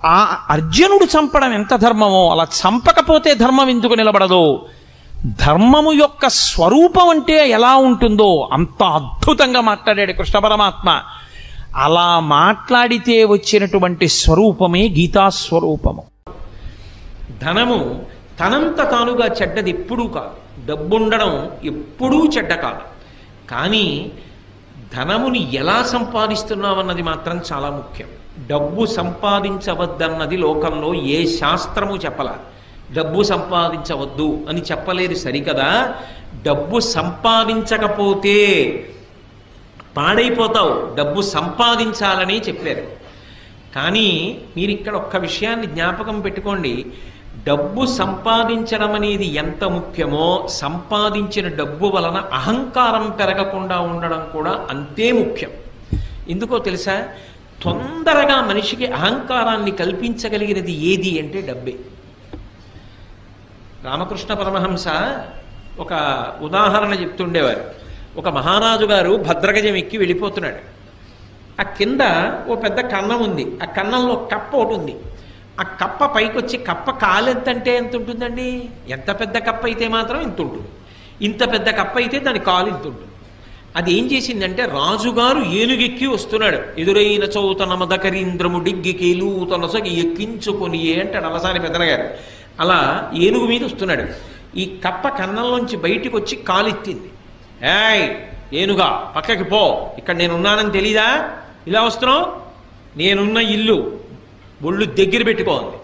ఆ అర్జునుడు చంపడం ఎంత ధర్మమో, అలా చంపకపోతే ధర్మం ఎందుకు నిలబడదు? ధర్మము యొక్క స్వరూపం అంటే ఎలా ఉంటుందో అంత అద్భుతంగా మాట్లాడాడు కృష్ణ పరమాత్మ. అలా మాట్లాడితే వచ్చినటువంటి స్వరూపమే గీతాస్వరూపము. ధనము తనంత తానుగా చెడ్డది ఎప్పుడూ కాదు, డబ్బుండడం ఎప్పుడూ చెడ్డ కాదు. కానీ ధనముని ఎలా సంపాదిస్తున్నామన్నది మాత్రం చాలా ముఖ్యం. డబ్బు సంపాదించవద్దన్నది లోకంలో ఏ శాస్త్రము చెప్పలా. డబ్బు సంపాదించవద్దు అని చెప్పలేదు సరికదా. డబ్బు సంపాదించకపోతే పాడైపోతావు, డబ్బు సంపాదించాలని చెప్పారు. కానీ మీరు ఇక్కడ ఒక్క విషయాన్ని జ్ఞాపకం పెట్టుకోండి. డబ్బు సంపాదించడం అనేది ఎంత ముఖ్యమో, సంపాదించిన డబ్బు వలన అహంకారం పెరగకుండా ఉండడం కూడా అంతే ముఖ్యం. ఎందుకో తెలుసా? తొందరగా మనిషికి అహంకారాన్ని కల్పించగలిగినది ఏది అంటే డబ్బే. రామకృష్ణ పరమహంస ఒక ఉదాహరణ చెప్తుండేవారు. ఒక మహారాజు గారు భద్రగజం ఎక్కి వెళ్ళిపోతున్నాడు. ఆ కింద ఓ పెద్ద కన్నం ఉంది, ఆ కన్నంలో కప్ప ఒకటి ఉంది. ఆ కప్ప పైకొచ్చి, కప్ప కాలెంతంటే ఎంత ఉంటుందండి? ఎంత పెద్ద కప్ప అయితే మాత్రం ఇంత ఉంటుంది, ఇంత పెద్ద కప్ప అయితే దాని కాలు ఇంత ఉంటుంది. అది ఏం చేసిందంటే, రాజుగారు ఏనుగెక్కి వస్తున్నాడు, ఎదురైన చౌతన మదకరీంద్రము డిగ్గికేలు తనసగి ఎక్కించుకొని అంటాడు అలసాని పెద్దనగారు. అలా ఏనుగు మీద వస్తున్నాడు. ఈ కప్ప కన్నంలోంచి బయటికి వచ్చి కాలెత్తింది. ఏయ్ ఏనుగా, పక్కకి పో, ఇక్కడ నేనున్నానని తెలీదా? ఇలా వస్తున్నావు? నేనున్న ఇల్లు ఒళ్ళు దగ్గర పెట్టుకోండి.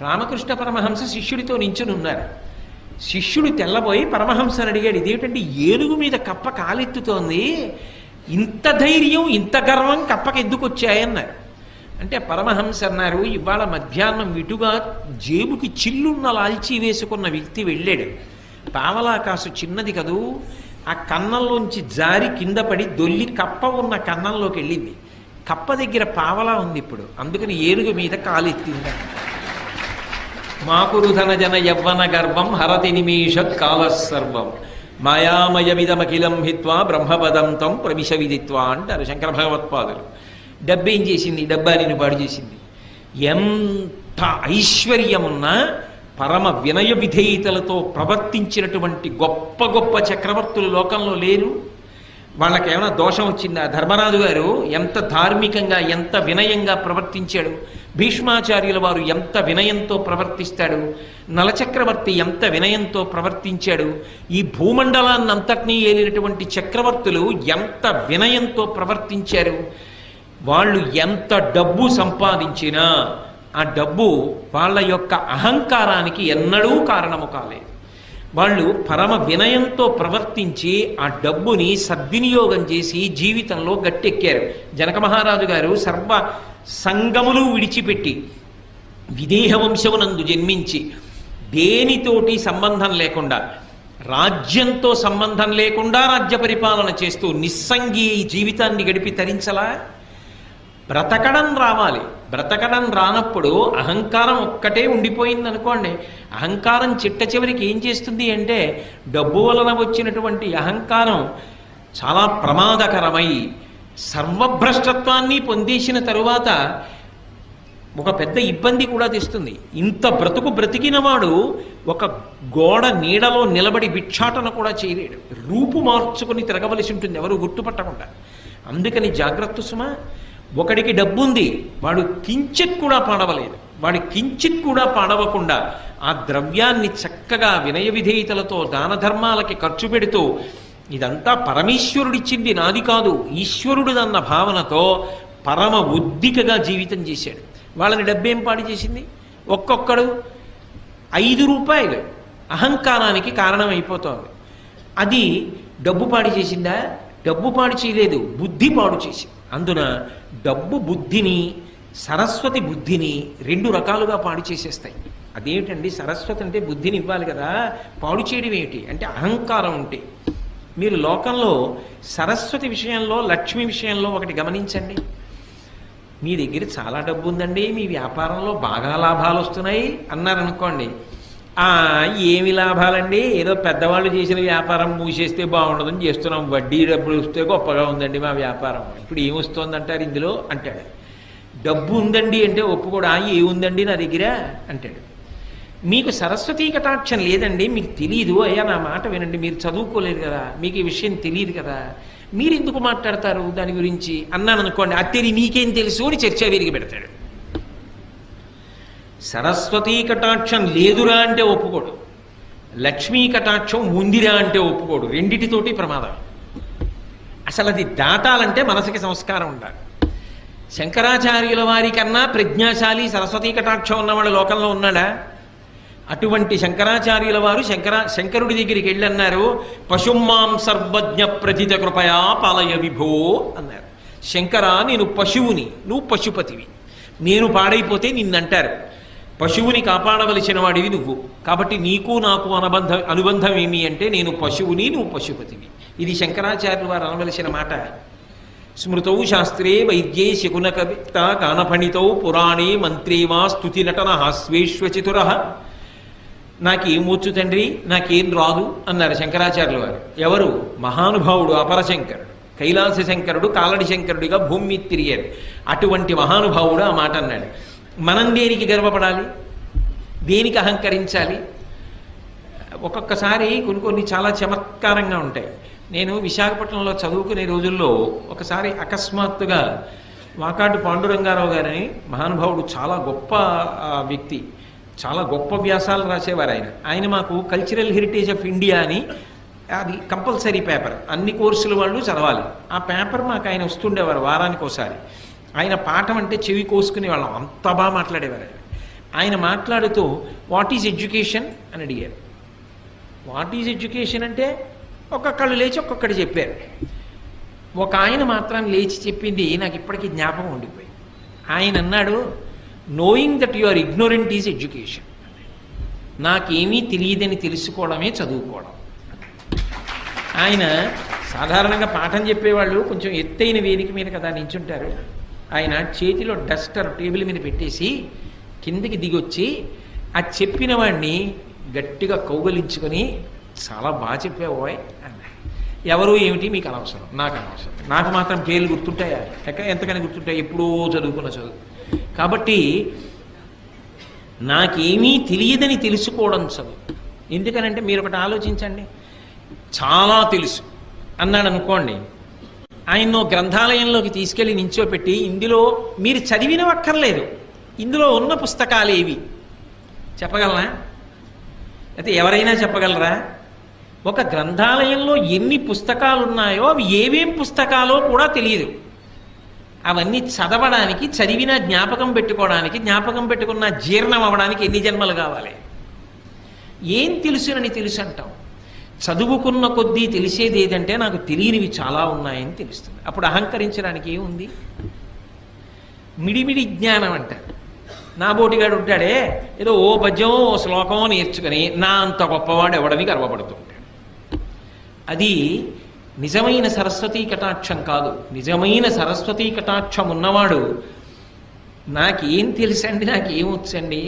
రామకృష్ణ పరమహంస శిష్యుడితో నించుని ఉన్నారు. శిష్యుడు తెల్లబోయి పరమహంసని అడిగాడు, ఇదేమిటండి ఏనుగు మీద కప్ప కాలెత్తుతోంది, ఇంత ధైర్యం ఇంత గర్వం కప్పకి ఎందుకు వచ్చాయన్నారు. అంటే పరమహంస అన్నారు, ఇవాళ మధ్యాహ్నం విటుగా జేబుకి చిల్లున్న లాల్చీ వేసుకున్న వ్యక్తి వెళ్ళాడు. పావలాకాసు చిన్నది కదూ, ఆ కన్నంలోంచి జారి కింద పడి దొల్లి కప్ప ఉన్న కన్నంలోకి వెళ్ళింది. కప్ప దగ్గర పావలా ఉంది ఇప్పుడు, అందుకని ఏనుగు మీద కాలెత్తింది. మాకురుధన జన యవ్వన గర్వం హరతి నిమేషత్ కాలసర్వం మాయామయమిదమఖిలం హిత్వా బ్రహ్మపదంతం ప్రవిశ విదిత్వా అంటారు శంకర భగవత్పాదులు. డబ్బేం చేసింది? డబ్బా నిన్ను పాడు చేసింది. ఎంత ఐశ్వర్యమున్నా పరమ వినయ విధేయతలతో ప్రవర్తించినటువంటి గొప్ప గొప్ప చక్రవర్తులు లోకంలో లేరు. వాళ్ళకేమైనా దోషం వచ్చిందా? ధర్మరాజు గారు ఎంత ధార్మికంగా, ఎంత వినయంగా ప్రవర్తించాడు. భీష్మాచార్యుల వారు ఎంత వినయంతో ప్రవర్తిస్తాడు. నలచక్రవర్తి ఎంత వినయంతో ప్రవర్తించాడు. ఈ భూమండలాన్నంతటినీ ఏలినటువంటి చక్రవర్తులు ఎంత వినయంతో ప్రవర్తించారు. వాళ్ళు ఎంత డబ్బు సంపాదించినా ఆ డబ్బు వాళ్ళ యొక్క అహంకారానికి ఎన్నడూ కారణము కాలేదు. వాళ్ళు పరమ వినయంతో ప్రవర్తించి ఆ డబ్బుని సద్వినియోగం చేసి జీవితంలో గట్టెక్కారు. జనక మహారాజు గారు సర్వ సంగములు విడిచిపెట్టి విదేహ వంశమునందు జన్మించి దేనితోటి సంబంధం లేకుండా, రాజ్యంతో సంబంధం లేకుండా రాజ్య పరిపాలన చేస్తూ నిస్సంగి జీవితాన్ని గడిపి తరించలా? బ్రతకడం రావాలి. బ్రతకడం రానప్పుడు అహంకారం ఒక్కటే ఉండిపోయింది అనుకోండి. అహంకారం చిట్ట చివరికి ఏం చేస్తుంది అంటే, డబ్బు వలన వచ్చినటువంటి అహంకారం చాలా ప్రమాదకరమై సర్వభ్రష్టత్వాన్ని పొందేసిన తరువాత ఒక పెద్ద ఇబ్బంది కూడా తెస్తుంది. ఇంత బ్రతుకు బ్రతికిన వాడు ఒక గోడ నీడలో నిలబడి భిక్షాటన కూడా చేయలేడు. రూపు మార్చుకుని తిరగవలసి ఉంటుంది, ఎవరు గుర్తుపట్టకుండా. అందుకని జాగ్రత్త సుమ. ఒకడికి డబ్బు ఉంది, వాడు కించిత్ కూడా పాడవలేదు. వాడు కించిత్ కూడా పాడవకుండా ఆ ద్రవ్యాన్ని చక్కగా వినయ విధేయతలతో దాన ధర్మాలకి ఖర్చు పెడుతూ, ఇదంతా పరమేశ్వరుడిచ్చింది, నాది కాదు, ఈశ్వరుడిదన్న భావనతో పరమ ఉద్దికగా జీవితం చేశాడు. వాళ్ళని డబ్బేం పాడు చేసింది? ఒక్కొక్కడు 5 రూపాయలు అహంకారానికి కారణమైపోతోంది. అది డబ్బు పాడు చేసిందా? డబ్బు పాడు చేయలేదు, బుద్ధి పాడు చేసింది. అందున డబ్బు బుద్ధిని, సరస్వతి బుద్ధిని 2 రకాలుగా పాడు చేసేస్తాయి. అదేమిటండి, సరస్వతి అంటే బుద్ధిని ఇవ్వాలి కదా, పాడు చేయడం ఏమిటి అంటే అహంకారం ఉంటే. మీరు లోకంలో సరస్వతి విషయంలో, లక్ష్మి విషయంలో ఒకటి గమనించండి. మీ దగ్గర చాలా డబ్బు ఉందండి, మీ వ్యాపారంలో బాగా లాభాలు వస్తున్నాయి అన్నారనుకోండి. ఏమి లాభాలండి, ఏదో పెద్దవాళ్ళు చేసిన వ్యాపారం మూసేస్తే బాగుండదని చేస్తున్నాం, వడ్డీ డబ్బులు వస్తే గొప్పగా ఉందండి మా వ్యాపారం, ఇప్పుడు ఏమొస్తుంది అంటారు ఇందులో అంటాడు. డబ్బు ఉందండి అంటే ఒప్పుకోడా, ఏముందండి నా దగ్గర అంటాడు. మీకు సరస్వతీ కటాక్షం లేదండి, మీకు తెలియదు, అయ్యా నా మాట వినండి, మీరు చదువుకోలేదు కదా, మీకు ఈ విషయం తెలియదు కదా, మీరు ఎందుకు మాట్లాడతారు దాని గురించి అన్నాను అనుకోండి. అత్తేరి నీకేం తెలుసు అని చర్చ విరిగి పెడతాడు. సరస్వతీ కటాక్షం లేదురా అంటే ఒప్పుకోడు, లక్ష్మీ కటాక్షం ఉందిరా అంటే ఒప్పుకోడు. రెండిటితోటి ప్రమాదం. అసలు అది దాటాలంటే మనసుకి సంస్కారం ఉండాలి. శంకరాచార్యుల వారి కన్నా ప్రజ్ఞాశాలి సరస్వతీ కటాక్షం ఉన్నవాడు లోకంలో ఉన్నాడా? అటువంటి శంకరాచార్యుల వారు శంకరుడి దగ్గరికి వెళ్ళి అన్నారు, పశుమాం సర్వజ్ఞ ప్రథిత కృపయా పాలయ విభో అన్నారు. శంకర, నేను పశువుని, నువ్వు పశుపతివి, నేను పాడైపోతే నిన్నంటారు. పశువుని కాపాడవలసిన వాడివి నువ్వు, కాబట్టి నీకు నాకు అనుబంధం ఏమి అంటే నేను పశువుని, నువ్వు పశుపతివి. ఇది శంకరాచార్యుల వారు అనవలసిన మాట. స్మృతౌ శాస్త్రే వైద్యే శకునకవిత గానఫణితౌ పురాణే మంత్రే వా స్తుతి నటన హాస్వేశ్వచతుర. నాకేమొచ్చు తండ్రి, నాకేం రాదు అన్నారు శంకరాచార్యుల వారు. ఎవరు? మహానుభావుడు అపరశంకరుడు, కైలాస శంకరుడు కాలడి శంకరుడిగా భూమి మీద తిరిగారు. అటువంటి మహానుభావుడు ఆ మాట అన్నాడు. మనం దేనికి గర్వపడాలి, దేనికి అహంకరించాలి? ఒక్కొక్కసారి కొన్ని చాలా చమత్కారంగా ఉంటాయి. నేను విశాఖపట్నంలో చదువుకునే రోజుల్లో ఒకసారి అకస్మాత్తుగా వాకాటి పాండురంగారావు గారని మహానుభావుడు, చాలా గొప్ప వ్యక్తి, చాలా గొప్ప వ్యాసాలు రాసేవారు ఆయన. ఆయన మాకు కల్చరల్ హెరిటేజ్ ఆఫ్ ఇండియా అని, అది కంపల్సరీ పేపర్, అన్ని కోర్సుల వాళ్ళు చదవాలి. ఆ పేపర్ మాకు ఆయన వస్తుండేవారు వారానికి ఒకసారి. ఆయన పాఠం అంటే చెవి కోసుకునే వాళ్ళం, అంత బాగా మాట్లాడేవారు ఆయన. ఆయన మాట్లాడుతూ వాట్ ఈజ్ ఎడ్యుకేషన్ అని అడిగారు. వాట్ ఈజ్ ఎడ్యుకేషన్ అంటే ఒక్కొక్కళ్ళు లేచి ఒక్కొక్కటి చెప్పారు. ఒక ఆయన మాత్రం లేచి చెప్పింది నాకు ఇప్పటికీ జ్ఞాపకం ఉండిపోయింది. ఆయన అన్నాడు, knowing that you are ignorant is education. నాకేమీ తెలియదని తెలుసుకోవడమే చదువుకోవడం. ఆయన సాధారణంగా పాఠం చెప్పేవాళ్ళు కొంచెం ఎత్తైన వేదిక మీద కదా నించుంటారు. ఆయన చేతిలో డస్టర్ టేబుల్ మీద పెట్టేసి కిందికి దిగొచ్చి ఆ చెప్పిన వాడిని గట్టిగా కౌగలించుకొని, చాలా బాగా చెప్పావోయ్ అన్నాడు. ఎవరు ఏమిటి మీకు అనవసరం, నాకు అనవసరం, నాకు మాత్రం పేర్లు గుర్తుంటాయా? ఎంతకని గుర్తుంటాయి, ఎప్పుడో చదువుకున్న చదువు. కాబట్టి నాకేమీ తెలియదని తెలుసుకోవడం చదువు. ఎందుకనంటే మీరు ఒకటి ఆలోచించండి, చాలా తెలుసు అన్నాడు అనుకోండి, ఆయన్నో గ్రంథాలయంలోకి తీసుకెళ్ళి నించోపెట్టి ఇందులో మీరు చదివినవక్కర్లేదు, ఇందులో ఉన్న పుస్తకాలు ఏవి చెప్పగలరా? అయితే ఎవరైనా చెప్పగలరా? ఒక గ్రంథాలయంలో ఎన్ని పుస్తకాలు ఉన్నాయో అవి ఏవేం పుస్తకాలో కూడా తెలియదు. అవన్నీ చదవడానికి, చదివిన జ్ఞాపకం పెట్టుకోవడానికి, జ్ఞాపకం పెట్టుకున్న జీర్ణం అవ్వడానికి ఎన్ని జన్మలు కావాలి? ఏం తెలుసునని తెలుసు అంటాం. చదువుకున్న కొద్దీ తెలిసేది ఏదంటే నాకు తెలియనివి చాలా ఉన్నాయని తెలుస్తుంది. అప్పుడు అహంకరించడానికి ఏముంది? మిడిమిడి జ్ఞానం అంటారు. నా బోటిగాడు ఉంటాడే, ఏదో ఓ పద్యం ఓ శ్లోకం నేర్చుకుని నా అంత గొప్పవాడు ఎవడని గర్వపడుతూ ఉంటాడు. అది నిజమైన సరస్వతీ కటాక్షం కాదు. నిజమైన సరస్వతీ కటాక్షం ఉన్నవాడు నాకేం తెలుసండి, నాకేమొచ్చండి,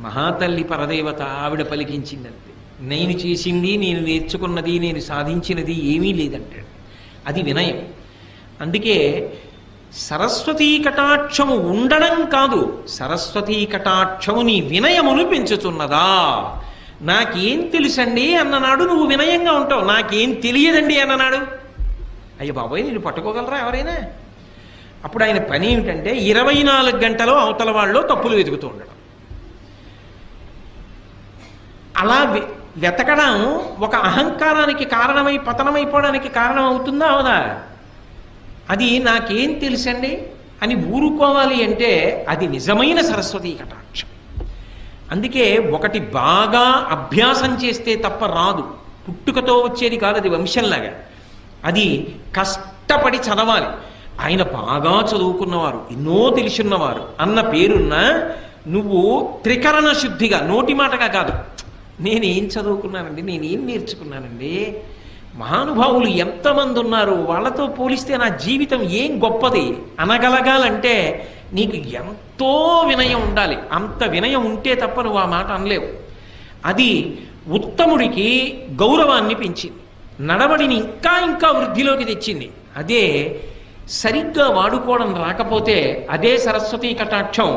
మహాతల్లి పరదేవత ఆవిడ పలికించిందంతే, నేను చేసింది, నేను నేర్చుకున్నది, నేను సాధించినది ఏమీ లేదంటాడు. అది వినయం. అందుకే సరస్వతీ కటాక్షము ఉండడం కాదు, సరస్వతీ కటాక్షము నీ వినయమును పెంచుతున్నదా. నాకేం తెలుసండి అన్ననాడు నువ్వు వినయంగా ఉంటావు. నాకేం తెలియదండి అన్ననాడు అయ్య బాబోయ్ నేను పట్టుకోగలరా ఎవరైనా? అప్పుడు ఆయన పని ఏమిటంటే 24 గంటలు అవతల వాళ్ళు తప్పులు వెతుకుతూ ఉండడం. అలా వెతకడం ఒక అహంకారానికి కారణమై పతనమైపోవడానికి కారణం అవుతుందా అవదా? అది నాకేం తెలుసండి అని ఊరుకోవాలి అంటే అది నిజమైన సరస్వతీ కటాక్షం. అందుకే ఒకటి బాగా అభ్యాసం చేస్తే తప్ప రాదు, పుట్టుకతో వచ్చేది కాదు, అది వంశంలాగా. అది కష్టపడి చదవాలి. ఆయన బాగా చదువుకున్నవారు, ఎన్నో తెలిసిన్నవారు అన్న పేరున్న నువ్వు త్రికరణ శుద్ధిగా నోటి మాటగా కాదు, నేనేం చదువుకున్నానండి, నేనేం నేర్చుకున్నానండి, మహానుభావులు ఎంతమంది ఉన్నారు, వాళ్ళతో పోలిస్తే నా జీవితం ఏం గొప్పది అనగలగాలంటే నీకు ఎంతో వినయం ఉండాలి. అంత వినయం ఉంటే తప్ప నువ్వు ఆ మాట అనలేవు. అది ఉత్తముడికి గౌరవాన్ని పెంచింది, నడవడిని ఇంకా ఇంకా వృద్ధిలోకి తెచ్చింది. అదే సరిగ్గా వాడుకోవడం రాకపోతే అదే సరస్వతీ కటాక్షం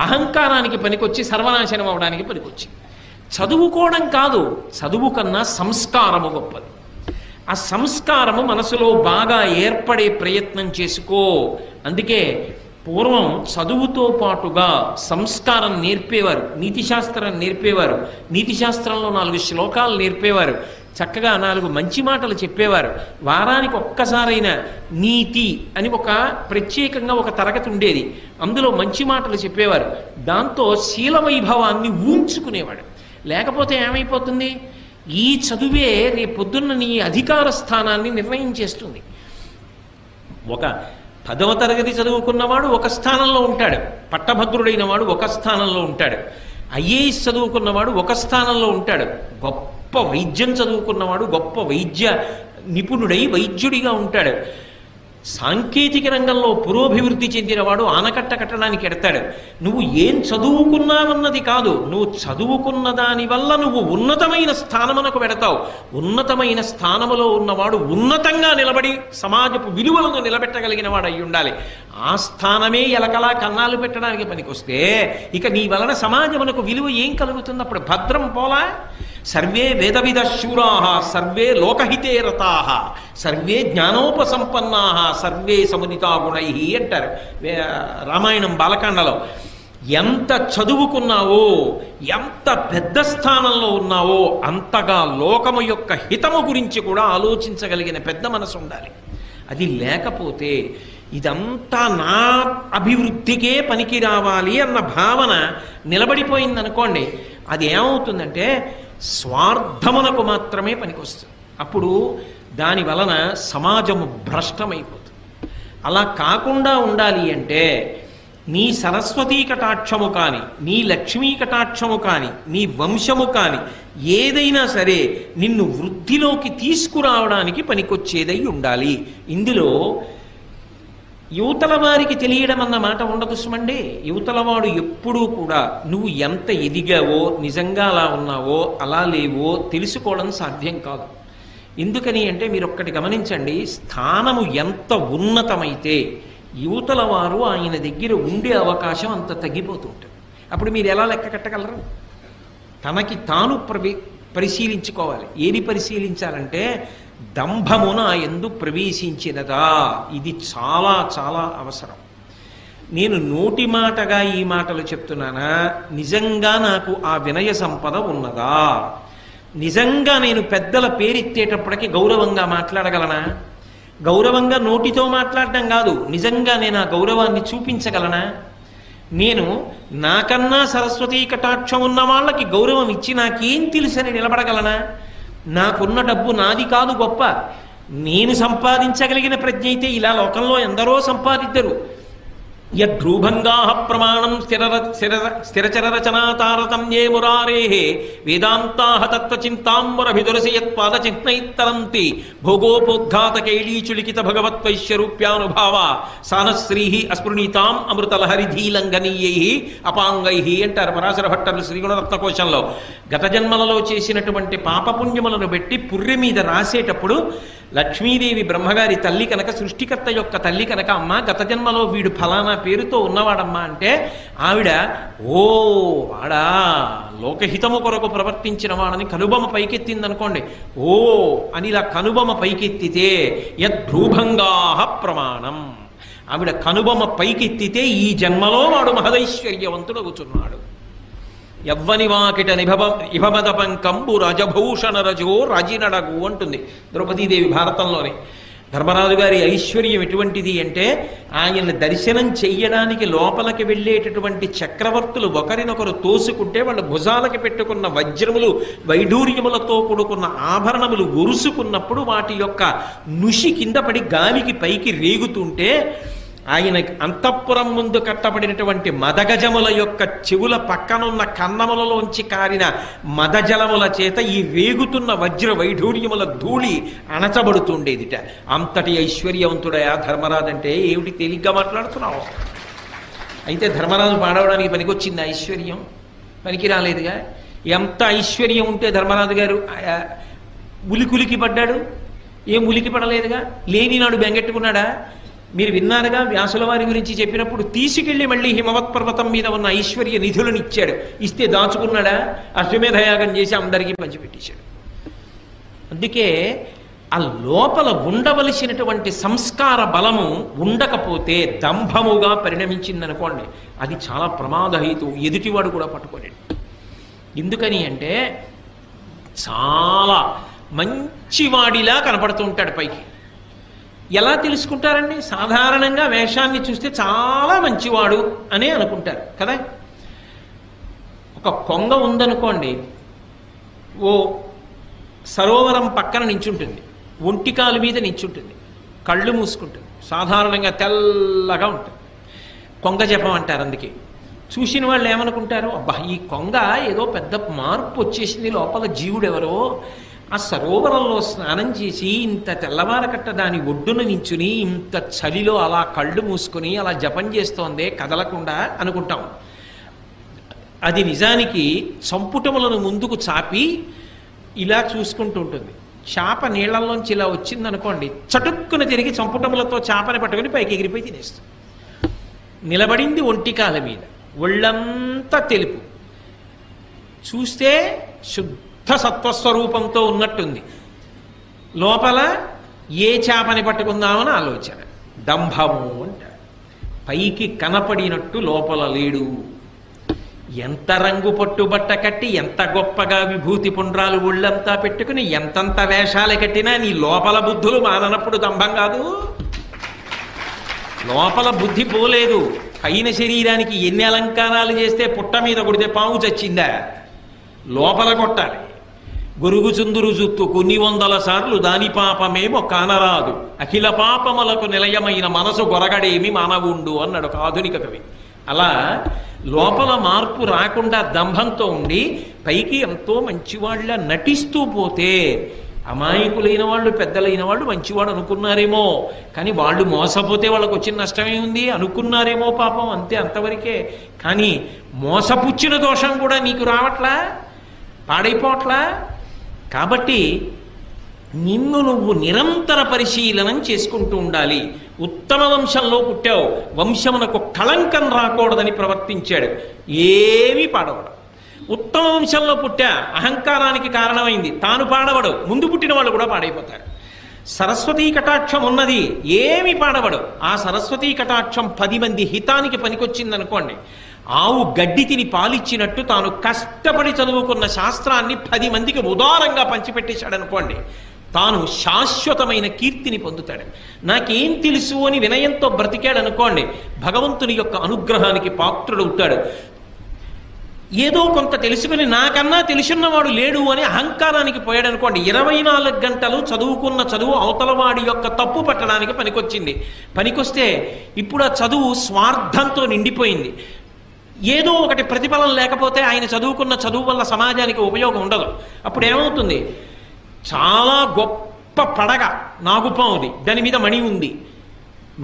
అహంకారానికి పనికొచ్చి సర్వనాశనం అవడానికి పనికొచ్చింది. చదువుకోవడం కాదు, చదువు కన్నా సంస్కారము గొప్పది. ఆ సంస్కారము మనసులో బాగా ఏర్పడే ప్రయత్నం చేసుకో. అందుకే పూర్వం చదువుతో పాటుగా సంస్కారం నేర్పేవారు, నీతిశాస్త్రం నేర్పేవారు, నీతిశాస్త్రంలో 4 శ్లోకాలు నేర్పేవారు, చక్కగా 4 మంచి మాటలు చెప్పేవారు. వారానికి ఒక్కసారైనా నీతి అని ఒక ప్రత్యేకంగా ఒక తరగతి ఉండేది, అందులో మంచి మాటలు చెప్పేవారు. దాంతో శీల వైభవాన్ని ఊంచుకునేవాడు. లేకపోతే ఏమైపోతుంది, ఈ చదువే రేపొద్దున్న నీ అధికార స్థానాన్ని నిర్ణయించేస్తుంది. ఒక 10వ తరగతి చదువుకున్నవాడు ఒక స్థానంలో ఉంటాడు, పట్టభద్రుడైన వాడు ఒక స్థానంలో ఉంటాడు, ఐఏఎస్ చదువుకున్నవాడు ఒక స్థానంలో ఉంటాడు, గొప్ప వైద్యం చదువుకున్నవాడు గొప్ప వైద్య నిపుణుడై వైద్యుడిగా ఉంటాడు, సాంకేతిక రంగంలో పురోభివృద్ధి చెందినవాడు ఆనకట్ట కట్టడానికి ఎడతాడు. నువ్వు ఏం చదువుకున్నావన్నది కాదు, నువ్వు చదువుకున్న దాని వల్ల నువ్వు ఉన్నతమైన స్థానమునకు వెడతావు. ఉన్నతమైన స్థానములో ఉన్నవాడు ఉన్నతంగా నిలబడి సమాజపు విలువలను నిలబెట్టగలిగిన వాడు అయి ఉండాలి. ఆ స్థానమే ఎలకలా కన్నాలు పెట్టడానికి పనికొస్తే ఇక నీ వలన సమాజమునకు విలువ ఏం కలుగుతుంది? అప్పుడు భద్రం పోలా. సర్వే వేదవిద శూరాః సర్వే లోకహితే రతాః సర్వే జ్ఞానోపసంపన్నాః సర్వే సముదితా గుణైః అంటారు రామాయణం బాలకాండలో. ఎంత చదువుకున్నావో, ఎంత పెద్ద స్థానంలో ఉన్నావో అంతగా లోకము యొక్క హితము గురించి కూడా ఆలోచించగలిగిన పెద్ద మనసు ఉండాలి. అది లేకపోతే ఇదంతా నా అభివృద్ధికే పనికి రావాలి అన్న భావన నిలబడిపోయిందనుకోండి, అది ఏమవుతుందంటే స్వార్థమునకు మాత్రమే పనికొస్తుంది. అప్పుడు దాని వలన సమాజము భ్రష్టమైపోతుంది. అలా కాకుండా ఉండాలి అంటే నీ సరస్వతీ కటాక్షము కానీ, నీ లక్ష్మీ కటాక్షము కానీ, నీ వంశము కానీ ఏదైనా సరే నిన్ను వృద్ధిలోకి తీసుకురావడానికి పనికొచ్చేదై ఉండాలి. ఇందులో యువతల వారికి తెలియడం అన్న మాట ఉండదు సుమండి. యువతలవాడు ఎప్పుడూ కూడా నువ్వు ఎంత ఎదిగావో, నిజంగా అలా ఉన్నావో అలా లేవో తెలుసుకోవడం సాధ్యం కాదు. ఎందుకని అంటే మీరు ఒక్కటి గమనించండి, స్థానము ఎంత ఉన్నతమైతే యువతల వారు ఆయన దగ్గర ఉండే అవకాశం అంత తగ్గిపోతుంటుంది. అప్పుడు మీరు ఎలా లెక్క కట్టగలరు? తనకి తాను పరిశీలించుకోవాలి. ఏది పరిశీలించాలంటే దంభమున ఎందు ప్రవేశించినదా, ఇది చాలా చాలా అవసరం. నేను నోటి మాటగా ఈ మాటలు చెప్తున్నానా, నిజంగా నాకు ఆ వినయ సంపద ఉన్నదా, నిజంగా నేను పెద్దల పేరెత్తేటప్పటికి గౌరవంగా మాట్లాడగలనా, గౌరవంగా నోటితో మాట్లాడడం కాదు, నిజంగా నేను ఆ గౌరవాన్ని చూపించగలనా? నేను నాకన్నా సరస్వతీ కటాక్షం ఉన్న వాళ్ళకి గౌరవం ఇచ్చి నాకేం తెలుసని నిలబడగలనా? నాకున్న డబ్బు నాది కాదు గొప్ప, నేను సంపాదించగలిగిన ప్రజ్ఞ అయితే ఇలా లోకంలో ఎందరో సంపాదిద్దరు. యద్రూభంగా ప్రమాణం స్థిరచరరచనా తారతమ్యే మురారే వేదాంతా తత్వచింతాంబరభిదురసి యత్పాదచిహ్నైత్తరంతి భోగోపోద్ఘాత కైళీచులికిత భగవత్వైశ్యరూప్యానుభావ సానశ్రీ అస్పృణీతాం అమృతలహరిధీలంఘనీయై అపాంగై అంటారు పరాశర భట్టర్లు శ్రీగుణరత్నకోశంలో. గత జన్మలలో చేసినటువంటి పాపపుణ్యములను బట్టి పుర్రె మీద రాసేటప్పుడు లక్ష్మీదేవి బ్రహ్మగారి తల్లి కనుక, సృష్టికర్త యొక్క తల్లి కనుక, అమ్మ గత జన్మలో వీడు ఫలానా పేరుతో ఉన్నవాడమ్మా అంటే ఆవిడ ఓ వాడా లోకహితము కొరకు ప్రవర్తించిన వాడని కనుబొమ్మ పైకెత్తిందనుకోండి, ఓ అని ఇలా కనుబొమ్మ పైకెత్తితే యద్భ్రూభంగా ప్రమాణం, ఆవిడ కనుబొమ్మ పైకెత్తితే ఈ జన్మలో వాడు మహదైశ్వర్యవంతుడు అవుతున్నాడు. యవ్వని వాకిట ఇభమద పంకంబు రజభూషణ రజో రజినడగు అంటుంది ద్రౌపదీదేవి భారతంలోనే. ధర్మరాజు గారి ఐశ్వర్యం ఎటువంటిది అంటే, ఆయన దర్శనం చెయ్యడానికి లోపలికి వెళ్ళేటటువంటి చక్రవర్తులు ఒకరినొకరు తోసుకుంటే వాళ్ళు భుజాలకి పెట్టుకున్న వజ్రములు వైఢూర్యములతో కూడుకున్న ఆభరణములు ఒరుసుకున్నప్పుడు వాటి యొక్క నుషి కింద పడి గాలికి పైకి రేగుతుంటే, ఆయన అంతఃపురం ముందు కట్టబడినటువంటి మదగజముల యొక్క చెవుల పక్కనున్న కన్నములలోంచి కారిన మదజలముల చేత ఈ రేగుతున్న వజ్ర వైఢూర్యముల ధూళి అణచబడుతుండేదిట. అంతటి ఐశ్వర్యవంతుడయా ధర్మరాజు అంటే ఏమిటి తేలిగ్గా మాట్లాడుతున్నావు? అయితే ధర్మరాజు పాడవడానికి పనికొచ్చింది ఐశ్వర్యం? పనికి రాలేదుగా. ఎంత ఐశ్వర్యం ఉంటే ధర్మరాజు గారు ఉలికులికి పడ్డాడు? ఏం ఉలికి పడలేదుగా. లేని నాడు బెంగెట్టుకున్నాడా? మీరు విన్నారుగా వ్యాసుల వారి గురించి చెప్పినప్పుడు, తీసుకెళ్లి మళ్ళీ హిమవత్ పర్వతం మీద ఉన్న ఐశ్వర్య నిధులను ఇచ్చాడు. ఇస్తే దాచుకున్నాడా? అశ్వమేధయాగం చేసి అందరికీ పంచిపెట్టేశాడు. అందుకే ఆ లోపల ఉండవలసినటువంటి సంస్కార బలము ఉండకపోతే దంభముగా పరిణమించిందనుకోండి, అది చాలా ప్రమాదహేతు, ఎదుటివాడు కూడా పట్టుకోలేడు. ఎందుకని అంటే చాలా మంచివాడిలా కనపడుతూ ఉంటాడు పైకి. ఎలా తెలుసుకుంటారండి? సాధారణంగా వేషాన్ని చూస్తే చాలా మంచివాడు అనే అనుకుంటారు కదా. ఒక కొంగ ఉందనుకోండి, ఓ సరోవరం పక్కన నించుంటుంది, ఒంటికాలు మీద నించుంటుంది, కళ్ళు మూసుకుంటుంది, సాధారణంగా తెల్లగా ఉంటుంది. కొంగ జపం అంటారు. అందుకే చూసిన వాళ్ళు ఏమనుకుంటారు, అబ్బా ఈ కొంగ ఏదో పెద్ద మార్పు వచ్చేసింది, లోపల జీవుడు ఎవరో ఆ సరోవరంలో స్నానం చేసి ఇంత తెల్లవారకట్ట దాని ఒడ్డున నించుని ఇంత చలిలో అలా కళ్ళు మూసుకొని అలా జపం చేస్తోందే కదలకుండా అనుకుంటాం. అది నిజానికి సంపుటములను ముందుకు చాపి ఇలా చూసుకుంటూ ఉంటుంది. చేప నీళ్లలోంచి ఇలా వచ్చిందనుకోండి, చటుక్కున తిరిగి సంపుటములతో చేపని పట్టుకుని పైకి ఎగిరిపోయి తినేస్తుంది. నిలబడింది ఒంటికాల మీద, ఒళ్ళంతా తెలుపు, చూస్తే శుద్ధ సత్వస్వరూపంతో ఉన్నట్టుంది. లోపల ఏ చేపని పట్టుకుందామని ఆలోచన. దంభము అంటారు. పైకి కనపడినట్టు లోపల లేడు. ఎంత రంగు పట్టుబట్ట కట్టి, ఎంత గొప్పగా విభూతి పుండ్రాలు ఒళ్ళంతా పెట్టుకుని, ఎంతంత వేషాలు కట్టినా నీ లోపల బుద్ధులు మాననప్పుడు దంభం కాదు. లోపల బుద్ధి పోలేదు. పైన శరీరానికి ఎన్ని అలంకారాలు చేస్తే పుట్ట మీద కొడితే పాము చచ్చిందా? లోపల కొట్టాలి. గొరుగుచుందురు జుత్తు కొన్ని వందల సార్లు దాని పాపమేమో కానరాదు, అఖిల పాపములకు నిలయమైన మనసు గొరగడేమి మానవుండు అన్నాడు ఒక ఆధునిక కవి. అలా లోపల మార్పు రాకుండా దంభంతో ఉండి పైకి ఎంతో మంచివాళ్ళ నటిస్తూ పోతే, అమాయకులైన వాళ్ళు పెద్దలైన వాళ్ళు మంచివాడు అనుకున్నారేమో, కానీ వాళ్ళు మోసపోతే వాళ్ళకు వచ్చిన నష్టమే ఉంది అనుకున్నారేమో పాపం, అంతే, అంతవరకే. కానీ మోసపుచ్చిన దోషం కూడా నీకు రావట్లా, పాడైపోవట్లా. కాబట్టి నిన్ను నువ్వు నిరంతర పరిశీలనం చేసుకుంటూ ఉండాలి. ఉత్తమ వంశంలో పుట్టావు, వంశమునకు కళంకం రాకూడదని ప్రవర్తించాడు, ఏమీ పాడవడు. ఉత్తమ వంశంలో పుట్టా, అహంకారానికి కారణమైంది, తాను పాడవడు, ముందు పుట్టిన వాళ్ళు కూడా పాడైపోతారు. సరస్వతీ కటాక్షం ఉన్నది, ఏమి పాడవడు. ఆ సరస్వతీ కటాక్షం 10 మంది హితానికి పనికొచ్చిందనుకోండి, ఆవు గడ్డి తిని పాలిచ్చినట్టు తాను కష్టపడి చదువుకున్న శాస్త్రాన్ని 10 మందికి ఉదారంగా పంచిపెట్టేశాడు అనుకోండి, తాను శాశ్వతమైన కీర్తిని పొందుతాడు. నాకేం తెలుసు అని వినయంతో బ్రతికాడు అనుకోండి, భగవంతుని యొక్క అనుగ్రహానికి పాత్రుడవుతాడు. ఏదో కొంత తెలుసుకుని నాకన్నా తెలుసున్నవాడు లేడు అని అహంకారానికి పోయాడు అనుకోండి, 24 గంటలు చదువుకున్న చదువు అవతలవాడి యొక్క తప్పు పట్టడానికి పనికొచ్చింది. పనికొస్తే ఇప్పుడు ఆ చదువు స్వార్థంతో నిండిపోయింది. ఏదో ఒకటి ప్రతిఫలం లేకపోతే ఆయన చదువుకున్న చదువు వల్ల సమాజానికి ఉపయోగం ఉండదు. అప్పుడు ఏమవుతుంది? చాలా గొప్ప పడగ నాగుపాముది, దాని మీద మణి ఉంది.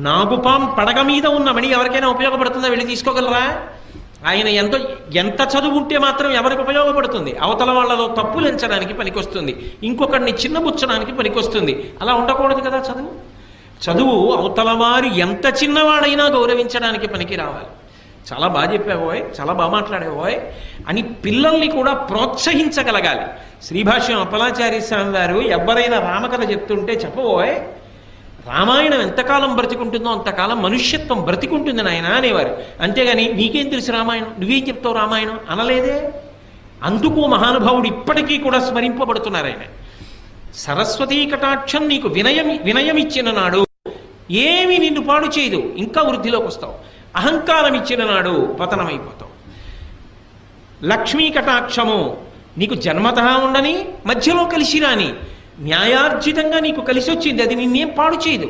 నాగుపాం పడగ మీద ఉన్న మణి ఎవరికైనా ఉపయోగపడుతుందా? వెళ్ళి తీసుకోగలరా? ఆయన ఎంత చదువు ఉంటే మాత్రం ఎవరికి ఉపయోగపడుతుంది? అవతల వాళ్ళలో తప్పులు ఎంచడానికి పనికొస్తుంది, ఇంకొకరిని చిన్నబుచ్చడానికి పనికొస్తుంది. అలా ఉండకూడదు కదా. చదువు అవతల వారు ఎంత చిన్నవాడైనా గౌరవించడానికి పనికి రావాలి. చాలా బాగా చెప్పావోయ్, చాలా బాగా మాట్లాడేవోయ్ అని పిల్లల్ని కూడా ప్రోత్సహించగలగాలి. శ్రీభాష్యం అప్పలాచార్య స్వామి వారు ఎవరైనా రామకథ చెప్తుంటే చెప్పబోయ్, రామాయణం ఎంతకాలం బ్రతికుంటుందో అంతకాలం మనుష్యత్వం బ్రతికుంటుంది నాయన అనేవారు. అంతేగాని నీకేం తెలుసు రామాయణం, నువ్వేం చెప్తావు రామాయణం అనలేదే. అందుకు మహానుభావుడు ఇప్పటికీ కూడా స్మరింపబడుతున్నారు. ఆయన సరస్వతీ కటాక్షం నీకు వినయం ఇచ్చిన నాడు ఏమి నిన్ను పాడు చేయదు, ఇంకా వృద్ధిలోకి వస్తావు. అహంకారం ఇచ్చిన నాడు పతనమైపోతావు. లక్ష్మీ కటాక్షము నీకు జన్మతః ఉండని, మధ్యలో కలిసి రాని, న్యాయార్జితంగా నీకు కలిసి వచ్చింది, అది నిన్నేం పాడు చేయదు.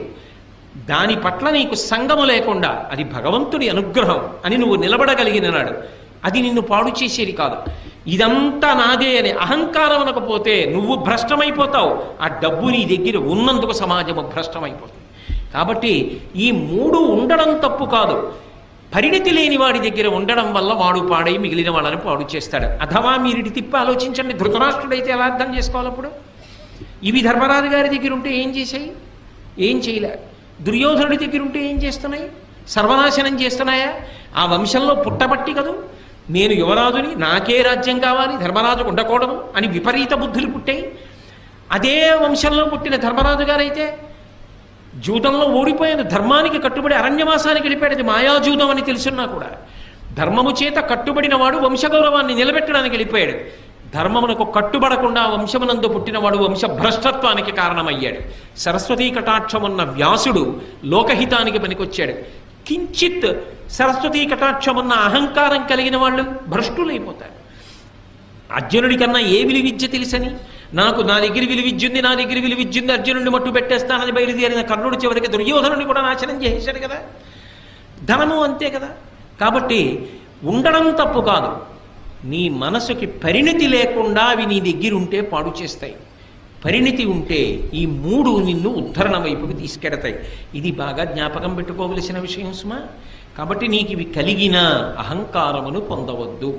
దాని పట్ల నీకు సంగము లేకుండా అది భగవంతుడి అనుగ్రహం అని నువ్వు నిలబడగలిగిన నాడు అది నిన్ను పాడు చేసేది కాదు. ఇదంతా నాదే అని అహంకారం అనకపోతే నువ్వు భ్రష్టమైపోతావు. ఆ డబ్బు నీ దగ్గర ఉన్నందుకు సమాజము భ్రష్టమైపోతుంది. కాబట్టి ఈ 3 ఉండడం తప్పు కాదు. పరిణితి లేని వాడి దగ్గర ఉండడం వల్ల వాడు పాడై మిగిలిన వాళ్ళని పాడు చేస్తాడు. అథవా మీరిటి తిప్పి ఆలోచించండి, ధృతరాష్ట్రుడైతే ఎలా అర్థం చేసుకోవాలి? అప్పుడు ఇవి ధర్మరాజు గారి దగ్గర ఉంటే ఏం చేశాయి? ఏం చేయలే. దుర్యోధనుడి దగ్గర ఉంటే ఏం చేస్తున్నాయి? సర్వనాశనం చేస్తున్నాయా? ఆ వంశంలో పుట్టబట్టి కదూ నేను యువరాజుని, నాకే రాజ్యం కావాలి, ధర్మరాజు ఉండకూడదు అని విపరీత బుద్ధులు పుట్టాయి. అదే వంశంలో పుట్టిన ధర్మరాజు గారైతే జూదంలో ఓడిపోయాను, ధర్మానికి కట్టుబడి అరణ్యవాసానికి వెళ్ళిపోయాడు. అది మాయాజూదం అని తెలుసున్నా కూడా ధర్మము చేత కట్టుబడిన వాడు వంశగౌరవాన్ని నిలబెట్టడానికి వెళ్ళిపోయాడు. ధర్మమునకు కట్టుబడకుండా వంశమునందు పుట్టినవాడు వంశ భ్రష్టత్వానికి కారణమయ్యాడు. సరస్వతీ కటాక్షమున్న వ్యాసుడు లోకహితానికి పనికొచ్చాడు. కించిత్ సరస్వతీ కటాక్షమున్న అహంకారం కలిగిన వాళ్ళు భ్రష్టులైపోతారు. అర్జునుడి కన్నా ఏ విలువిద్య తెలుసని, నా దగ్గర విలువిద్యుంది, నా దగ్గర విలువిద్యుంది, అర్జునుడిని మట్టు పెట్టేస్తానని బయలుదేరిన కర్ణుడి చివరికి దుర్యోధనుడిని కూడా నాశనం చేశాడు కదా. ధనము అంతే కదా. కాబట్టి ఉండడం తప్పు కాదు, నీ మనసుకి పరిణితి లేకుండా అవి నీ దగ్గర ఉంటే పాడు చేస్తాయి. పరిణితి ఉంటే ఈ 3 నిన్ను ఉద్ధరణ వైపుకి తీసుకెడతాయి. ఇది బాగా జ్ఞాపకం పెట్టుకోవలసిన విషయం సుమా. కాబట్టి నీకు ఇవి కలిగిన అహంకారమును పొందవద్దు.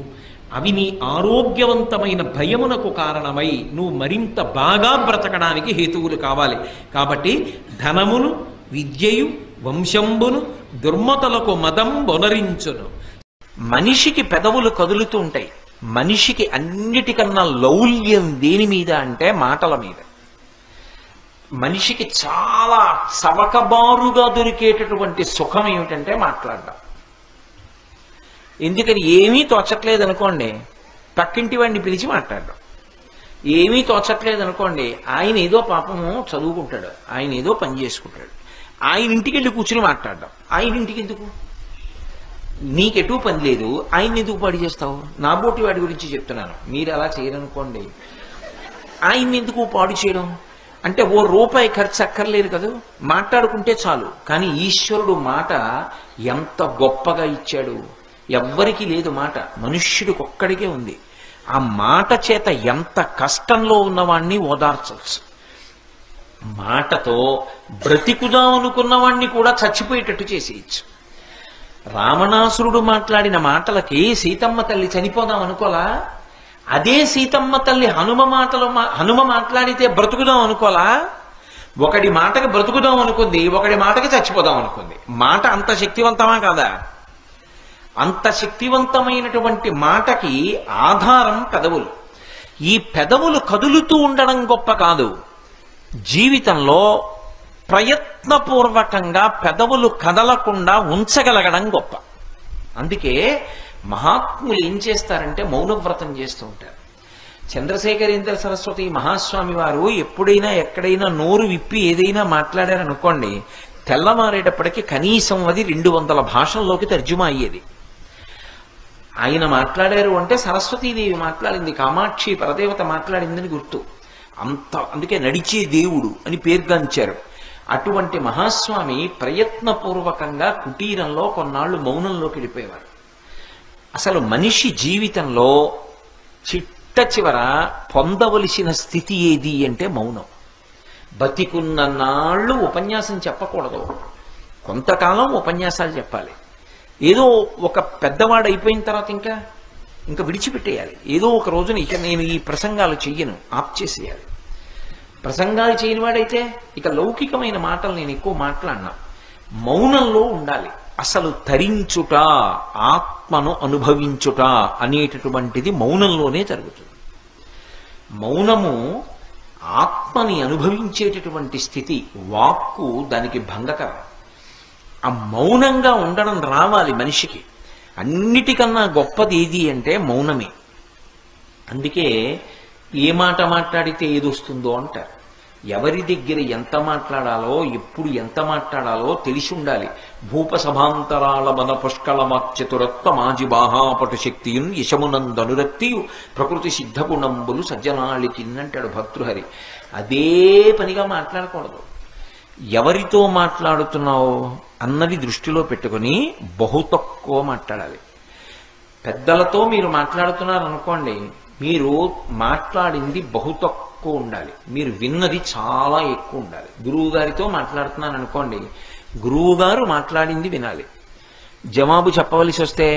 అవి నీ ఆరోగ్యవంతమైన భయమునకు కారణమై నువ్వు మరింత బాగా బ్రతకడానికి హేతువులు కావాలి. కాబట్టి ధనమును, విద్యయు, వంశంబును దుర్మతలకు మదం బొనరించును. మనిషికి పెదవులు కదులుతూ ఉంటాయి. మనిషికి అన్నిటికన్నా లౌల్యం దేని మీద అంటే మాటల మీద. మనిషికి చాలా చవకబారుగా దొరికేటటువంటి సుఖం ఏమిటంటే మాట్లాడడం. ఎందుకని ఏమీ తోచట్లేదు అనుకోండి, పక్కింటి వాడిని పిలిచి మాట్లాడడం. ఏమీ తోచట్లేదు అనుకోండి, ఆయన ఏదో పాపము చదువుకుంటాడు, ఆయన ఏదో పని చేసుకుంటాడు, ఆయన ఇంటికి వెళ్ళి కూర్చుని మాట్లాడడం. ఆయన ఇంటికి ఎందుకు? నీకెటూ పని లేదు, ఆయన్ని ఎందుకు పాడు చేస్తావు? నా బోటి వాడి గురించి చెప్తున్నాను, మీరు అలా చేయరనుకోండి. ఆయన్ని ఎందుకు పాడు చేయడం? అంటే ఓ రూపాయి ఖర్చు అక్కర్లేదు కదా, మాట్లాడుకుంటే చాలు. కానీ ఈశ్వరుడు మాట ఎంత గొప్పగా ఇచ్చాడు. ఎవ్వరికీ లేదు మాట, మనుష్యుడికి ఒక్కడికే ఉంది. ఆ మాట చేత ఎంత కష్టంలో ఉన్నవాణ్ణి ఓదార్చవచ్చు. మాటతో బ్రతికుదాం అనుకున్నవాణ్ణి కూడా చచ్చిపోయేటట్టు చేసేయచ్చు. రావణాసురుడు మాట్లాడిన మాటలకి సీతమ్మ తల్లి చనిపోదాం అనుకోలా? అదే సీతమ్మ తల్లి హనుమ మాట్లాడితే బ్రతుకుదాం అనుకోలా? ఒకడి మాటకి బ్రతుకుదాం అనుకుంది, ఒకడి మాటకి చచ్చిపోదాం అనుకుంది. మాట అంత శక్తివంతమా కాదా? అంత శక్తివంతమైనటువంటి మాటకి ఆధారం పెదవులు. ఈ పెదవులు కదులుతూ ఉండడం గొప్ప కాదు, జీవితంలో ప్రయత్నపూర్వకంగా పెదవులు కదలకుండా ఉంచగలగడం గొప్ప. అందుకే మహాత్ములు ఏం చేస్తారంటే మౌనవ్రతం చేస్తూ ఉంటారు. చంద్రశేఖరేంద్ర సరస్వతి మహాస్వామి వారు ఎప్పుడైనా ఎక్కడైనా నోరు విప్పి ఏదైనా మాట్లాడారనుకోండి, తెల్లవారేటప్పటికి కనీసం అది 200 భాషల్లోకి తర్జుమా అయ్యేది. ఆయన మాట్లాడారు అంటే సరస్వతీదేవి మాట్లాడింది, కామాక్షి పరదేవత మాట్లాడిందని గుర్తు. అందుకే నడిచే దేవుడు అని పేర్గాంచారు. అటువంటి మహాస్వామి ప్రయత్నపూర్వకంగా కుటీరంలో కొన్నాళ్ళు మౌనంలోకి వెళ్ళిపోయేవారు. అసలు మనిషి జీవితంలో చిట్ట చివర పొందవలసిన స్థితి ఏది అంటే మౌనం. బతికున్న నాళ్ళు ఉపన్యాసం చెప్పకూడదు, కొంతకాలం ఉపన్యాసాలు చెప్పాలి. ఏదో ఒక పెద్దవాడు అయిపోయిన తర్వాత ఇంకా విడిచిపెట్టేయాలి. ఏదో ఒక రోజున ఇక నేను ఈ ప్రసంగాలు చెయ్యను, ఆప్ చేసేయాలి. ప్రసంగాలు చేయని వాడైతే ఇక లౌకికమైన మాటలు నేను ఎక్కువ మాట్లాడినా. మౌనంలో ఉండాలి. అసలు తరించుట, ఆత్మను అనుభవించుట అనేటటువంటిది మౌనంలోనే జరుగుతుంది. మౌనము ఆత్మని అనుభవించేటటువంటి స్థితి. వాక్కు దానికి భంగకరం. ఆ మౌనంగా ఉండడం రావాలి మనిషికి. అన్నిటికన్నా గొప్పది ఏది అంటే మౌనమే. అందుకే ఏ మాట మాట్లాడితే ఏదొస్తుందో అంటారు. ఎవరి దగ్గర ఎంత మాట్లాడాలో, ఎప్పుడు ఎంత మాట్లాడాలో తెలిసి ఉండాలి. భూపసభాంతరాల మన పుష్కళమాచతురత్వ మాజి బాహాపటు శక్తియున్ యశమునందనురక్తియు ప్రకృతి సిద్ధగుణంబులు సజ్జనాళికిన్నంటాడు భర్తృహరి. అదే పనిగా మాట్లాడకూడదు. ఎవరితో మాట్లాడుతున్నావు అన్నది దృష్టిలో పెట్టుకుని బహు తక్కువ మాట్లాడాలి. పెద్దలతో మీరు మాట్లాడుతున్నారు అనుకోండి, మీరు మాట్లాడింది బహు తక్కువ ఉండాలి, మీరు విన్నది చాలా ఎక్కువ ఉండాలి. గురువు గారితో మాట్లాడుతున్నాను అనుకోండి, గురువు గారు మాట్లాడింది వినాలి. జవాబు చెప్పవలసి వస్తే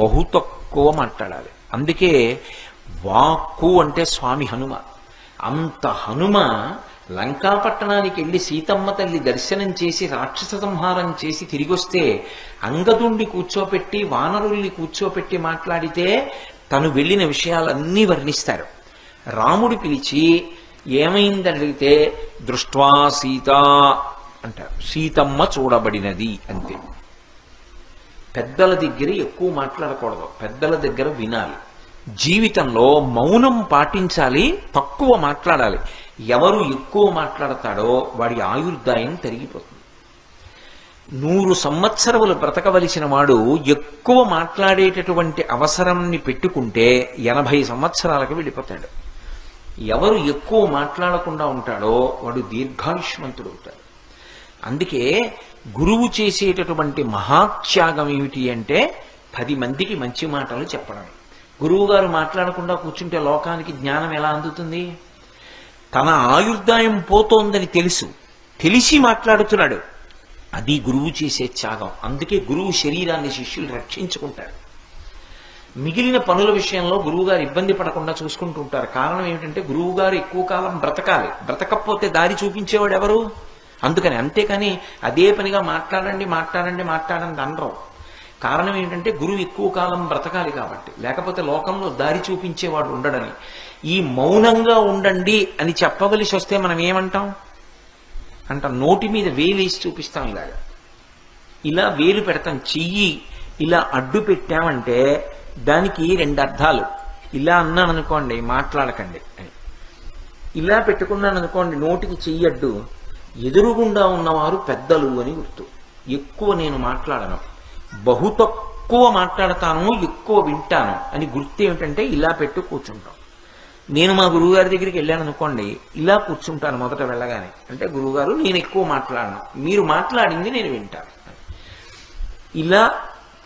బహు తక్కువ మాట్లాడాలి. అందుకే వాక్కు అంటే స్వామి హనుమ. అంత హనుమ లంకాపట్టణానికి వెళ్ళి సీతమ్మ తల్లి దర్శనం చేసి రాక్షస సంహారం చేసి తిరిగొస్తే అంగదుణ్ణి కూర్చోపెట్టి వానరుల్ని కూర్చోపెట్టి మాట్లాడితే తను వెళ్ళిన విషయాలన్నీ వర్ణిస్తారు. రాముడు పిలిచి ఏమైందని అడిగితే దృష్ట్వా సీత అంటారు. సీతమ్మ చూడబడినది అంతే. పెద్దల దగ్గర ఎక్కువ మాట్లాడకూడదు, పెద్దల దగ్గర వినాలి. జీవితంలో మౌనం పాటించాలి, తక్కువ మాట్లాడాలి. ఎవరు ఎక్కువ మాట్లాడతాడో వాడి ఆయుర్దాయం తరిగిపోతుంది. 100 సంవత్సరములు బ్రతకవలసిన వాడు ఎక్కువ మాట్లాడేటటువంటి అవసరాన్ని పెట్టుకుంటే 80 సంవత్సరాలకు వెళ్ళిపోతాడు. ఎవరు ఎక్కువ మాట్లాడకుండా ఉంటాడో వాడు దీర్ఘాయుష్మంతుడు అవుతాడు. అందుకే గురువు చేసేటటువంటి మహాత్యాగం ఏమిటి అంటే 10 మందికి మంచి మాటలు చెప్పడం. గురువు గారు మాట్లాడకుండా కూర్చుంటే లోకానికి జ్ఞానం ఎలా అందుతుంది? తన ఆయుర్దాయం పోతోందని తెలిసి మాట్లాడుతున్నాడు. అది గురువు చేసే త్యాగం. అందుకే గురువు శరీరాన్ని శిష్యులు రక్షించుకుంటారు. మిగిలిన పనుల విషయంలో గురువుగారు ఇబ్బంది పడకుండా చూసుకుంటూ ఉంటారు. కారణం ఏమిటంటే గురువుగారు ఎక్కువ కాలం బ్రతకాలి, బ్రతకపోతే దారి చూపించేవాడు ఎవరు? అందుకని. అంతేకాని అదే పనిగా మాట్లాడండి అనరు. కారణం ఏంటంటే గురువు ఎక్కువ కాలం బ్రతకాలి కాబట్టి, లేకపోతే లోకంలో దారి చూపించేవాడు ఉండడని. ఈ మౌనంగా ఉండండి అని చెప్పవలసి వస్తే మనం ఏమంటాం? నోటి మీద వేలేసి చూపిస్తాం. ఇలా వేలు పెడతాం. చెయ్యి ఇలా అడ్డు పెట్టామంటే దానికి 2 అర్థాలు. ఇలా అన్నాను అనుకోండి మాట్లాడకండి అని, ఇలా పెట్టుకున్నాను అనుకోండి నోటికి చెయ్యి అడ్డు, ఎదురుగుండా ఉన్నవారు పెద్దలు అని గుర్తు. ఎక్కువ నేను మాట్లాడను, బహు తక్కువ మాట్లాడతాను, ఎక్కువ వింటాను అని గుర్తు. ఏమిటంటే ఇలా పెట్టు కూర్చుంటాం. నేను మా గురువుగారి దగ్గరికి వెళ్ళాను అనుకోండి, ఇలా కూర్చుంటాను మొదట వెళ్ళగానే. అంటే గురువుగారు నేను ఎక్కువ మాట్లాడను, మీరు మాట్లాడింది నేను వింటాను. ఇలా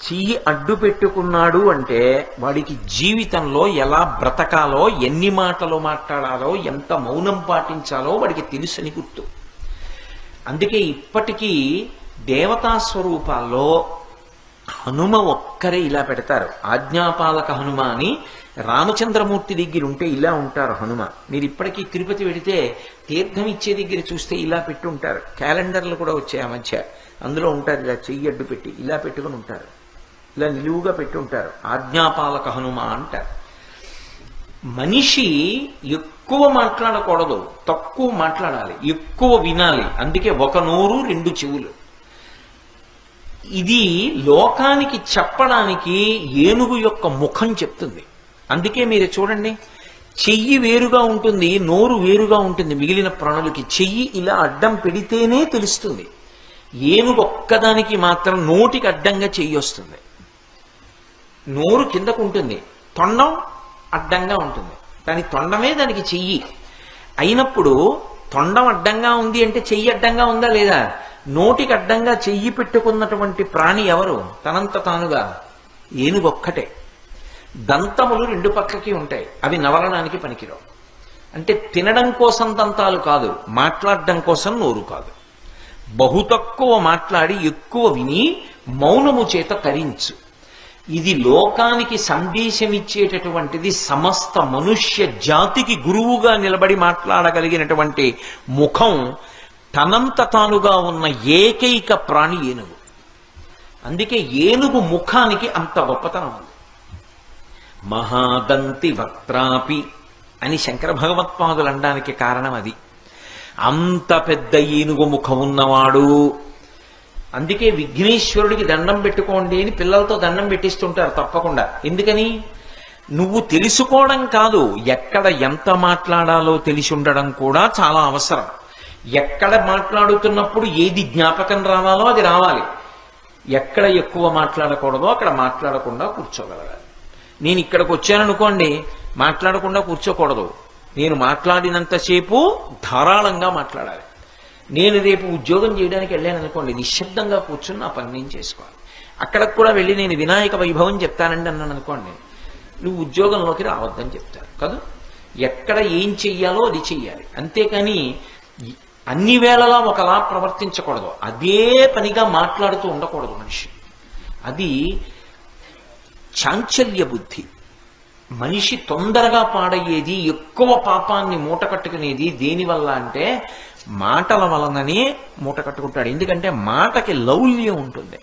చెయ్యి అడ్డు పెట్టుకున్నాడు అంటే వాడికి జీవితంలో ఎలా బ్రతకాలో, ఎన్ని మాటలు మాట్లాడాలో, ఎంత మౌనం పాటించాలో వాడికి తెలుసని గుర్తు. అందుకే ఇప్పటికీ దేవతా స్వరూపాల్లో హనుమ ఒక్కరే ఇలా పెడతారు. ఆజ్ఞాపాలక హనుమ అని రామచంద్రమూర్తి దగ్గర ఉంటే ఇలా ఉంటారు హనుమ. మీరు ఇప్పటికీ తిరుపతి వెడితే తీర్థం ఇచ్చే దగ్గర చూస్తే ఇలా పెట్టి ఉంటారు. క్యాలెండర్లు కూడా వచ్చాయి ఆ మధ్య, అందులో ఉంటారు ఇలా చెయ్యి అడ్డు పెట్టి ఇలా పెట్టుకుని ఉంటారు, ఇలా నిలువుగా పెట్టి ఉంటారు. ఆజ్ఞాపాలక హనుమ అంటారు. మనిషి ఎక్కువ మాట్లాడకూడదు, తక్కువ మాట్లాడాలి, ఎక్కువ వినాలి. అందుకే 1 నోరు 2 చెవులు. ఇది లోకానికి చెప్పడానికి ఏనుగు యొక్క ముఖం చెప్తుంది. అందుకే మీరు చూడండి, చెయ్యి వేరుగా ఉంటుంది, నోరు వేరుగా ఉంటుంది. మిగిలిన ప్రాణులకి చెయ్యి ఇలా అడ్డం పెడితేనే తెలుస్తుంది. ఏనుగు ఒక్కదానికి మాత్రం నోటికి అడ్డంగా చెయ్యి వస్తుంది. నోరు కిందకు ఉంటుంది, తొండం అడ్డంగా ఉంటుంది. దాని తొండమే దానికి చెయ్యి అయినప్పుడు తొండం అడ్డంగా ఉంది అంటే చెయ్యి అడ్డంగా ఉందా లేదా? నోటికి అడ్డంగా చెయ్యి పెట్టుకున్నటువంటి ప్రాణి ఎవరు? తనంత తానుగా ఏనుగొక్కటే. దంతములు రెండు పక్కకి ఉంటాయి, అవి నవలడానికి పనికిరావు. అంటే తినడం కోసం దంతాలు కాదు, మాట్లాడడం కోసం నోరు కాదు. బహు తక్కువ మాట్లాడి ఎక్కువ విని మౌనము చేత తరించు. ఇది లోకానికి సందేశమిచ్చేటటువంటిది. సమస్త మనుష్య జాతికి గురువుగా నిలబడి మాట్లాడగలిగినటువంటి ముఖం తనంత తానుగా ఉన్న ఏకైక ప్రాణి ఏనుగు. అందుకే ఏనుగు ముఖానికి అంత గొప్పతనం ఉంది. మహాదంతి వక్త్రాపి అని శంకర భగవత్పాదులు అనడానికి కారణం అది. అంత పెద్ద ఏనుగు ముఖం ఉన్నవాడు. అందుకే విఘ్నేశ్వరుడికి దండం పెట్టుకోండి అని పిల్లలతో దండం పెట్టిస్తుంటారు తప్పకుండా. ఎందుకని? నువ్వు తెలుసుకోవడం కాదు, ఎక్కడ ఎంత మాట్లాడాలో తెలిసి ఉండడం కూడా చాలా అవసరం. ఎక్కడ మాట్లాడుతున్నప్పుడు ఏది జ్ఞాపకం రావాలో అది రావాలి. ఎక్కడ ఎక్కువ మాట్లాడకూడదో అక్కడ మాట్లాడకుండా కూర్చోగలగాలి. నేను ఇక్కడికి వచ్చాననుకోండి, మాట్లాడకుండా కూర్చోకూడదు. నేను మాట్లాడినంతసేపు ధారాళంగా మాట్లాడాలి. నేను రేపు ఉద్యోగం చేయడానికి వెళ్ళాను అనుకోండి, నిశ్శబ్దంగా కూర్చుని నా పని నేను చేసుకోవాలి. అక్కడికి కూడా వెళ్ళి నేను వినాయక వైభవం చెప్తానండి అన్నాను అనుకోండి, నువ్వు ఉద్యోగంలోకి రావద్దని చెప్తారు కదా. ఎక్కడ ఏం చెయ్యాలో అది చెయ్యాలి. అంతేకాని అన్ని వేళలా ఒకలా ప్రవర్తించకూడదు. అదే పనిగా మాట్లాడుతూ ఉండకూడదు మనిషి. అది చాంచల్య బుద్ధి. మనిషి తొందరగా పాడయ్యేది, ఎక్కువ పాపాన్ని మూట కట్టుకునేది దేనివల్ల అంటే మాటల వలననే మూట కట్టుకుంటాడు. ఎందుకంటే మాటకి లౌల్యం ఉంటుంది,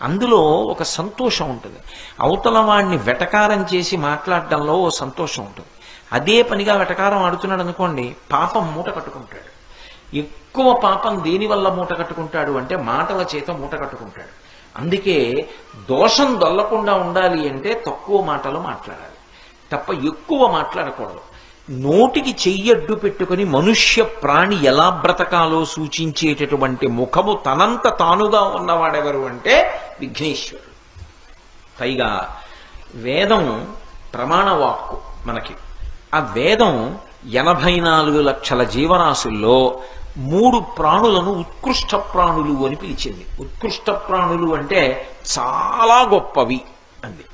అందులో ఒక సంతోషం ఉంటుంది. అవతల వాడిని వెటకారం చేసి మాట్లాడడంలో ఓ సంతోషం ఉంటుంది. అదే పనిగా వెటకారం ఆడుతున్నాడు అనుకోండి, పాపం మూట కట్టుకుంటాడు. ఎక్కువ పాపం దేనివల్ల మూట కట్టుకుంటాడు అంటే మాటల చేత మూట కట్టుకుంటాడు. అందుకే దోషం దొల్లకుండా ఉండాలి అంటే తక్కువ మాటలు మాట్లాడాలి తప్ప ఎక్కువ మాట్లాడకూడదు. నోటికి చెయ్యడ్డు పెట్టుకుని మనుష్య ప్రాణి ఎలా బ్రతకాలో సూచించేటటువంటి ముఖము తనంత తానుగా ఉన్నవాడెవరు అంటే విఘ్నేశ్వరుడు. పైగా వేదం ప్రమాణవాక్కు మనకి. ఆ వేదం 84 లక్షల జీవరాశుల్లో 3 ప్రాణులను ఉత్కృష్ట ప్రాణులు అని పిలిచింది. ఉత్కృష్ట ప్రాణులు అంటే చాలా గొప్పవి అంది.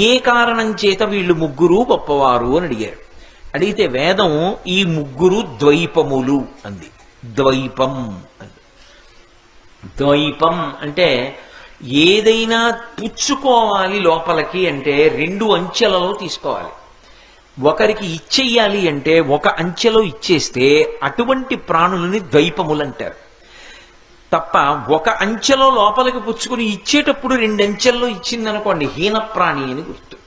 ఏ కారణం చేత వీళ్ళు ముగ్గురు గొప్పవారు అని అడిగారు. అడిగితే వేదం ఈ ముగ్గురు ద్వైపములు అంది. ద్వైపం అంది. ద్వైపం అంటే ఏదైనా పుచ్చుకోవాలి లోపలికి అంటే 2 అంచెలలో తీసుకోవాలి. ఒకరికి ఇచ్చేయాలి అంటే ఒక అంచెలో ఇచ్చేస్తే అటువంటి ప్రాణులని ద్వైపములు అంటారు తప్ప, ఒక అంచెలో లోపలికి పుచ్చుకుని ఇచ్చేటప్పుడు 2 అంచెల్లో ఇచ్చిందనుకోండి హీన ప్రాణి అని గుర్తు.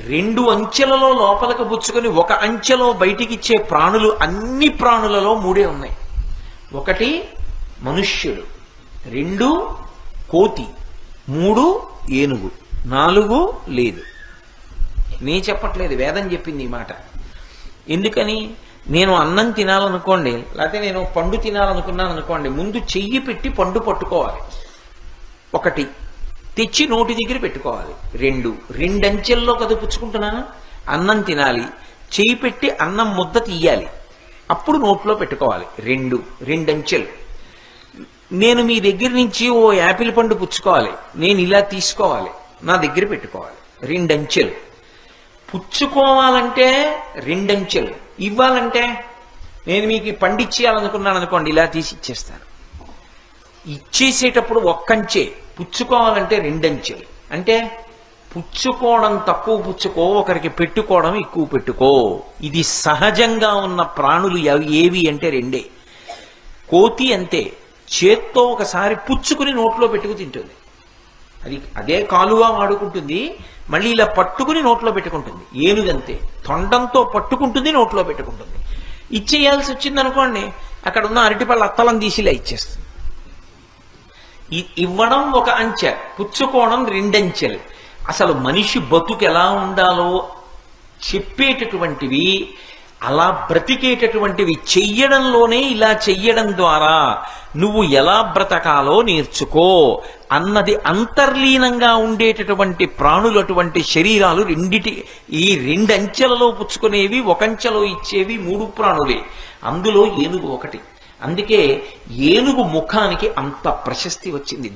2 అంచెలలో లోపలికి పుచ్చుకొని ఒక అంచెలో బయటికి ఇచ్చే ప్రాణులు అన్ని ప్రాణులలో 3 ఉన్నాయి. 1 మనుష్యుడు, 2 కోతి, 3 ఏనుగు, 4 లేదు. నే చెప్పట్లేదు, వేదం చెప్పింది ఈ మాట. ఎందుకని? నేను అన్నం తినాలనుకోండి, లేకపోతే నేను పండు తినాలనుకున్నాను అనుకోండి, ముందు చెయ్యి పెట్టి పండు పట్టుకోవాలి. 1 తెచ్చి నోటి దగ్గర పెట్టుకోవాలి. 2 అంచెల్లో కదా పుచ్చుకుంటున్నాను. అన్నం తినాలి, చెయ్యి పెట్టి అన్నం ముద్ద తీయాలి, అప్పుడు నోట్లో పెట్టుకోవాలి. 2 అంచెలు. నేను మీ దగ్గర నుంచి ఓ యాపిల్ పండు పుచ్చుకోవాలి, నేను ఇలా తీసుకోవాలి, నా దగ్గర పెట్టుకోవాలి. 2 అంచెలు. పుచ్చుకోవాలంటే 2 అంచెలు. ఇవ్వాలంటే నేను మీకు పండిచ్చేయాలనుకున్నాను అనుకోండి, ఇలా తీసి ఇచ్చేస్తాను. ఇచ్చేసేటప్పుడు 1 అంచె, పుచ్చుకోవాలంటే 2 అంచెలు. అంటే పుచ్చుకోవడం తక్కువ పుచ్చుకో, ఒకరికి పెట్టుకోవడం ఎక్కువ పెట్టుకో. ఇది సహజంగా ఉన్న ప్రాణులు ఏవి అంటే 2. కోతి అంతే, చేత్తో ఒకసారి పుచ్చుకుని నోట్లో పెట్టుకు తింటుంది. అది అదే కాలుగా వాడుకుంటుంది, మళ్ళీ ఇలా పట్టుకుని నోట్లో పెట్టుకుంటుంది. ఏనుగంతే, తొండంతో పట్టుకుంటుంది, నోట్లో పెట్టుకుంటుంది. ఇచ్చేయాల్సి వచ్చింది అనుకోండి, అక్కడ ఉన్న అరటిపళ్ళ అత్తలం తీసి ఇలా ఇచ్చేస్తుంది. ఇవ్వడం 1 అంచె, పుచ్చుకోవడం 2 అంచెలు. అసలు మనిషి బతుకు ఎలా ఉండాలో చెప్పేటటువంటివి అలా బ్రతికేటటువంటివి, చెయ్యడంలోనే ఇలా చెయ్యడం ద్వారా నువ్వు ఎలా బ్రతకాలో నేర్చుకో అన్నది అంతర్లీనంగా ఉండేటటువంటి ప్రాణులు, అటువంటి శరీరాలు ఈ రెండంచెలలో పుచ్చుకునేవి, ఒకంచెలో ఇచ్చేవి 3 ప్రాణులే. అందులో ఏనుగు ఒకటి. అందుకే ఏనుగు ముఖానికి అంత ప్రశస్తి వచ్చింది.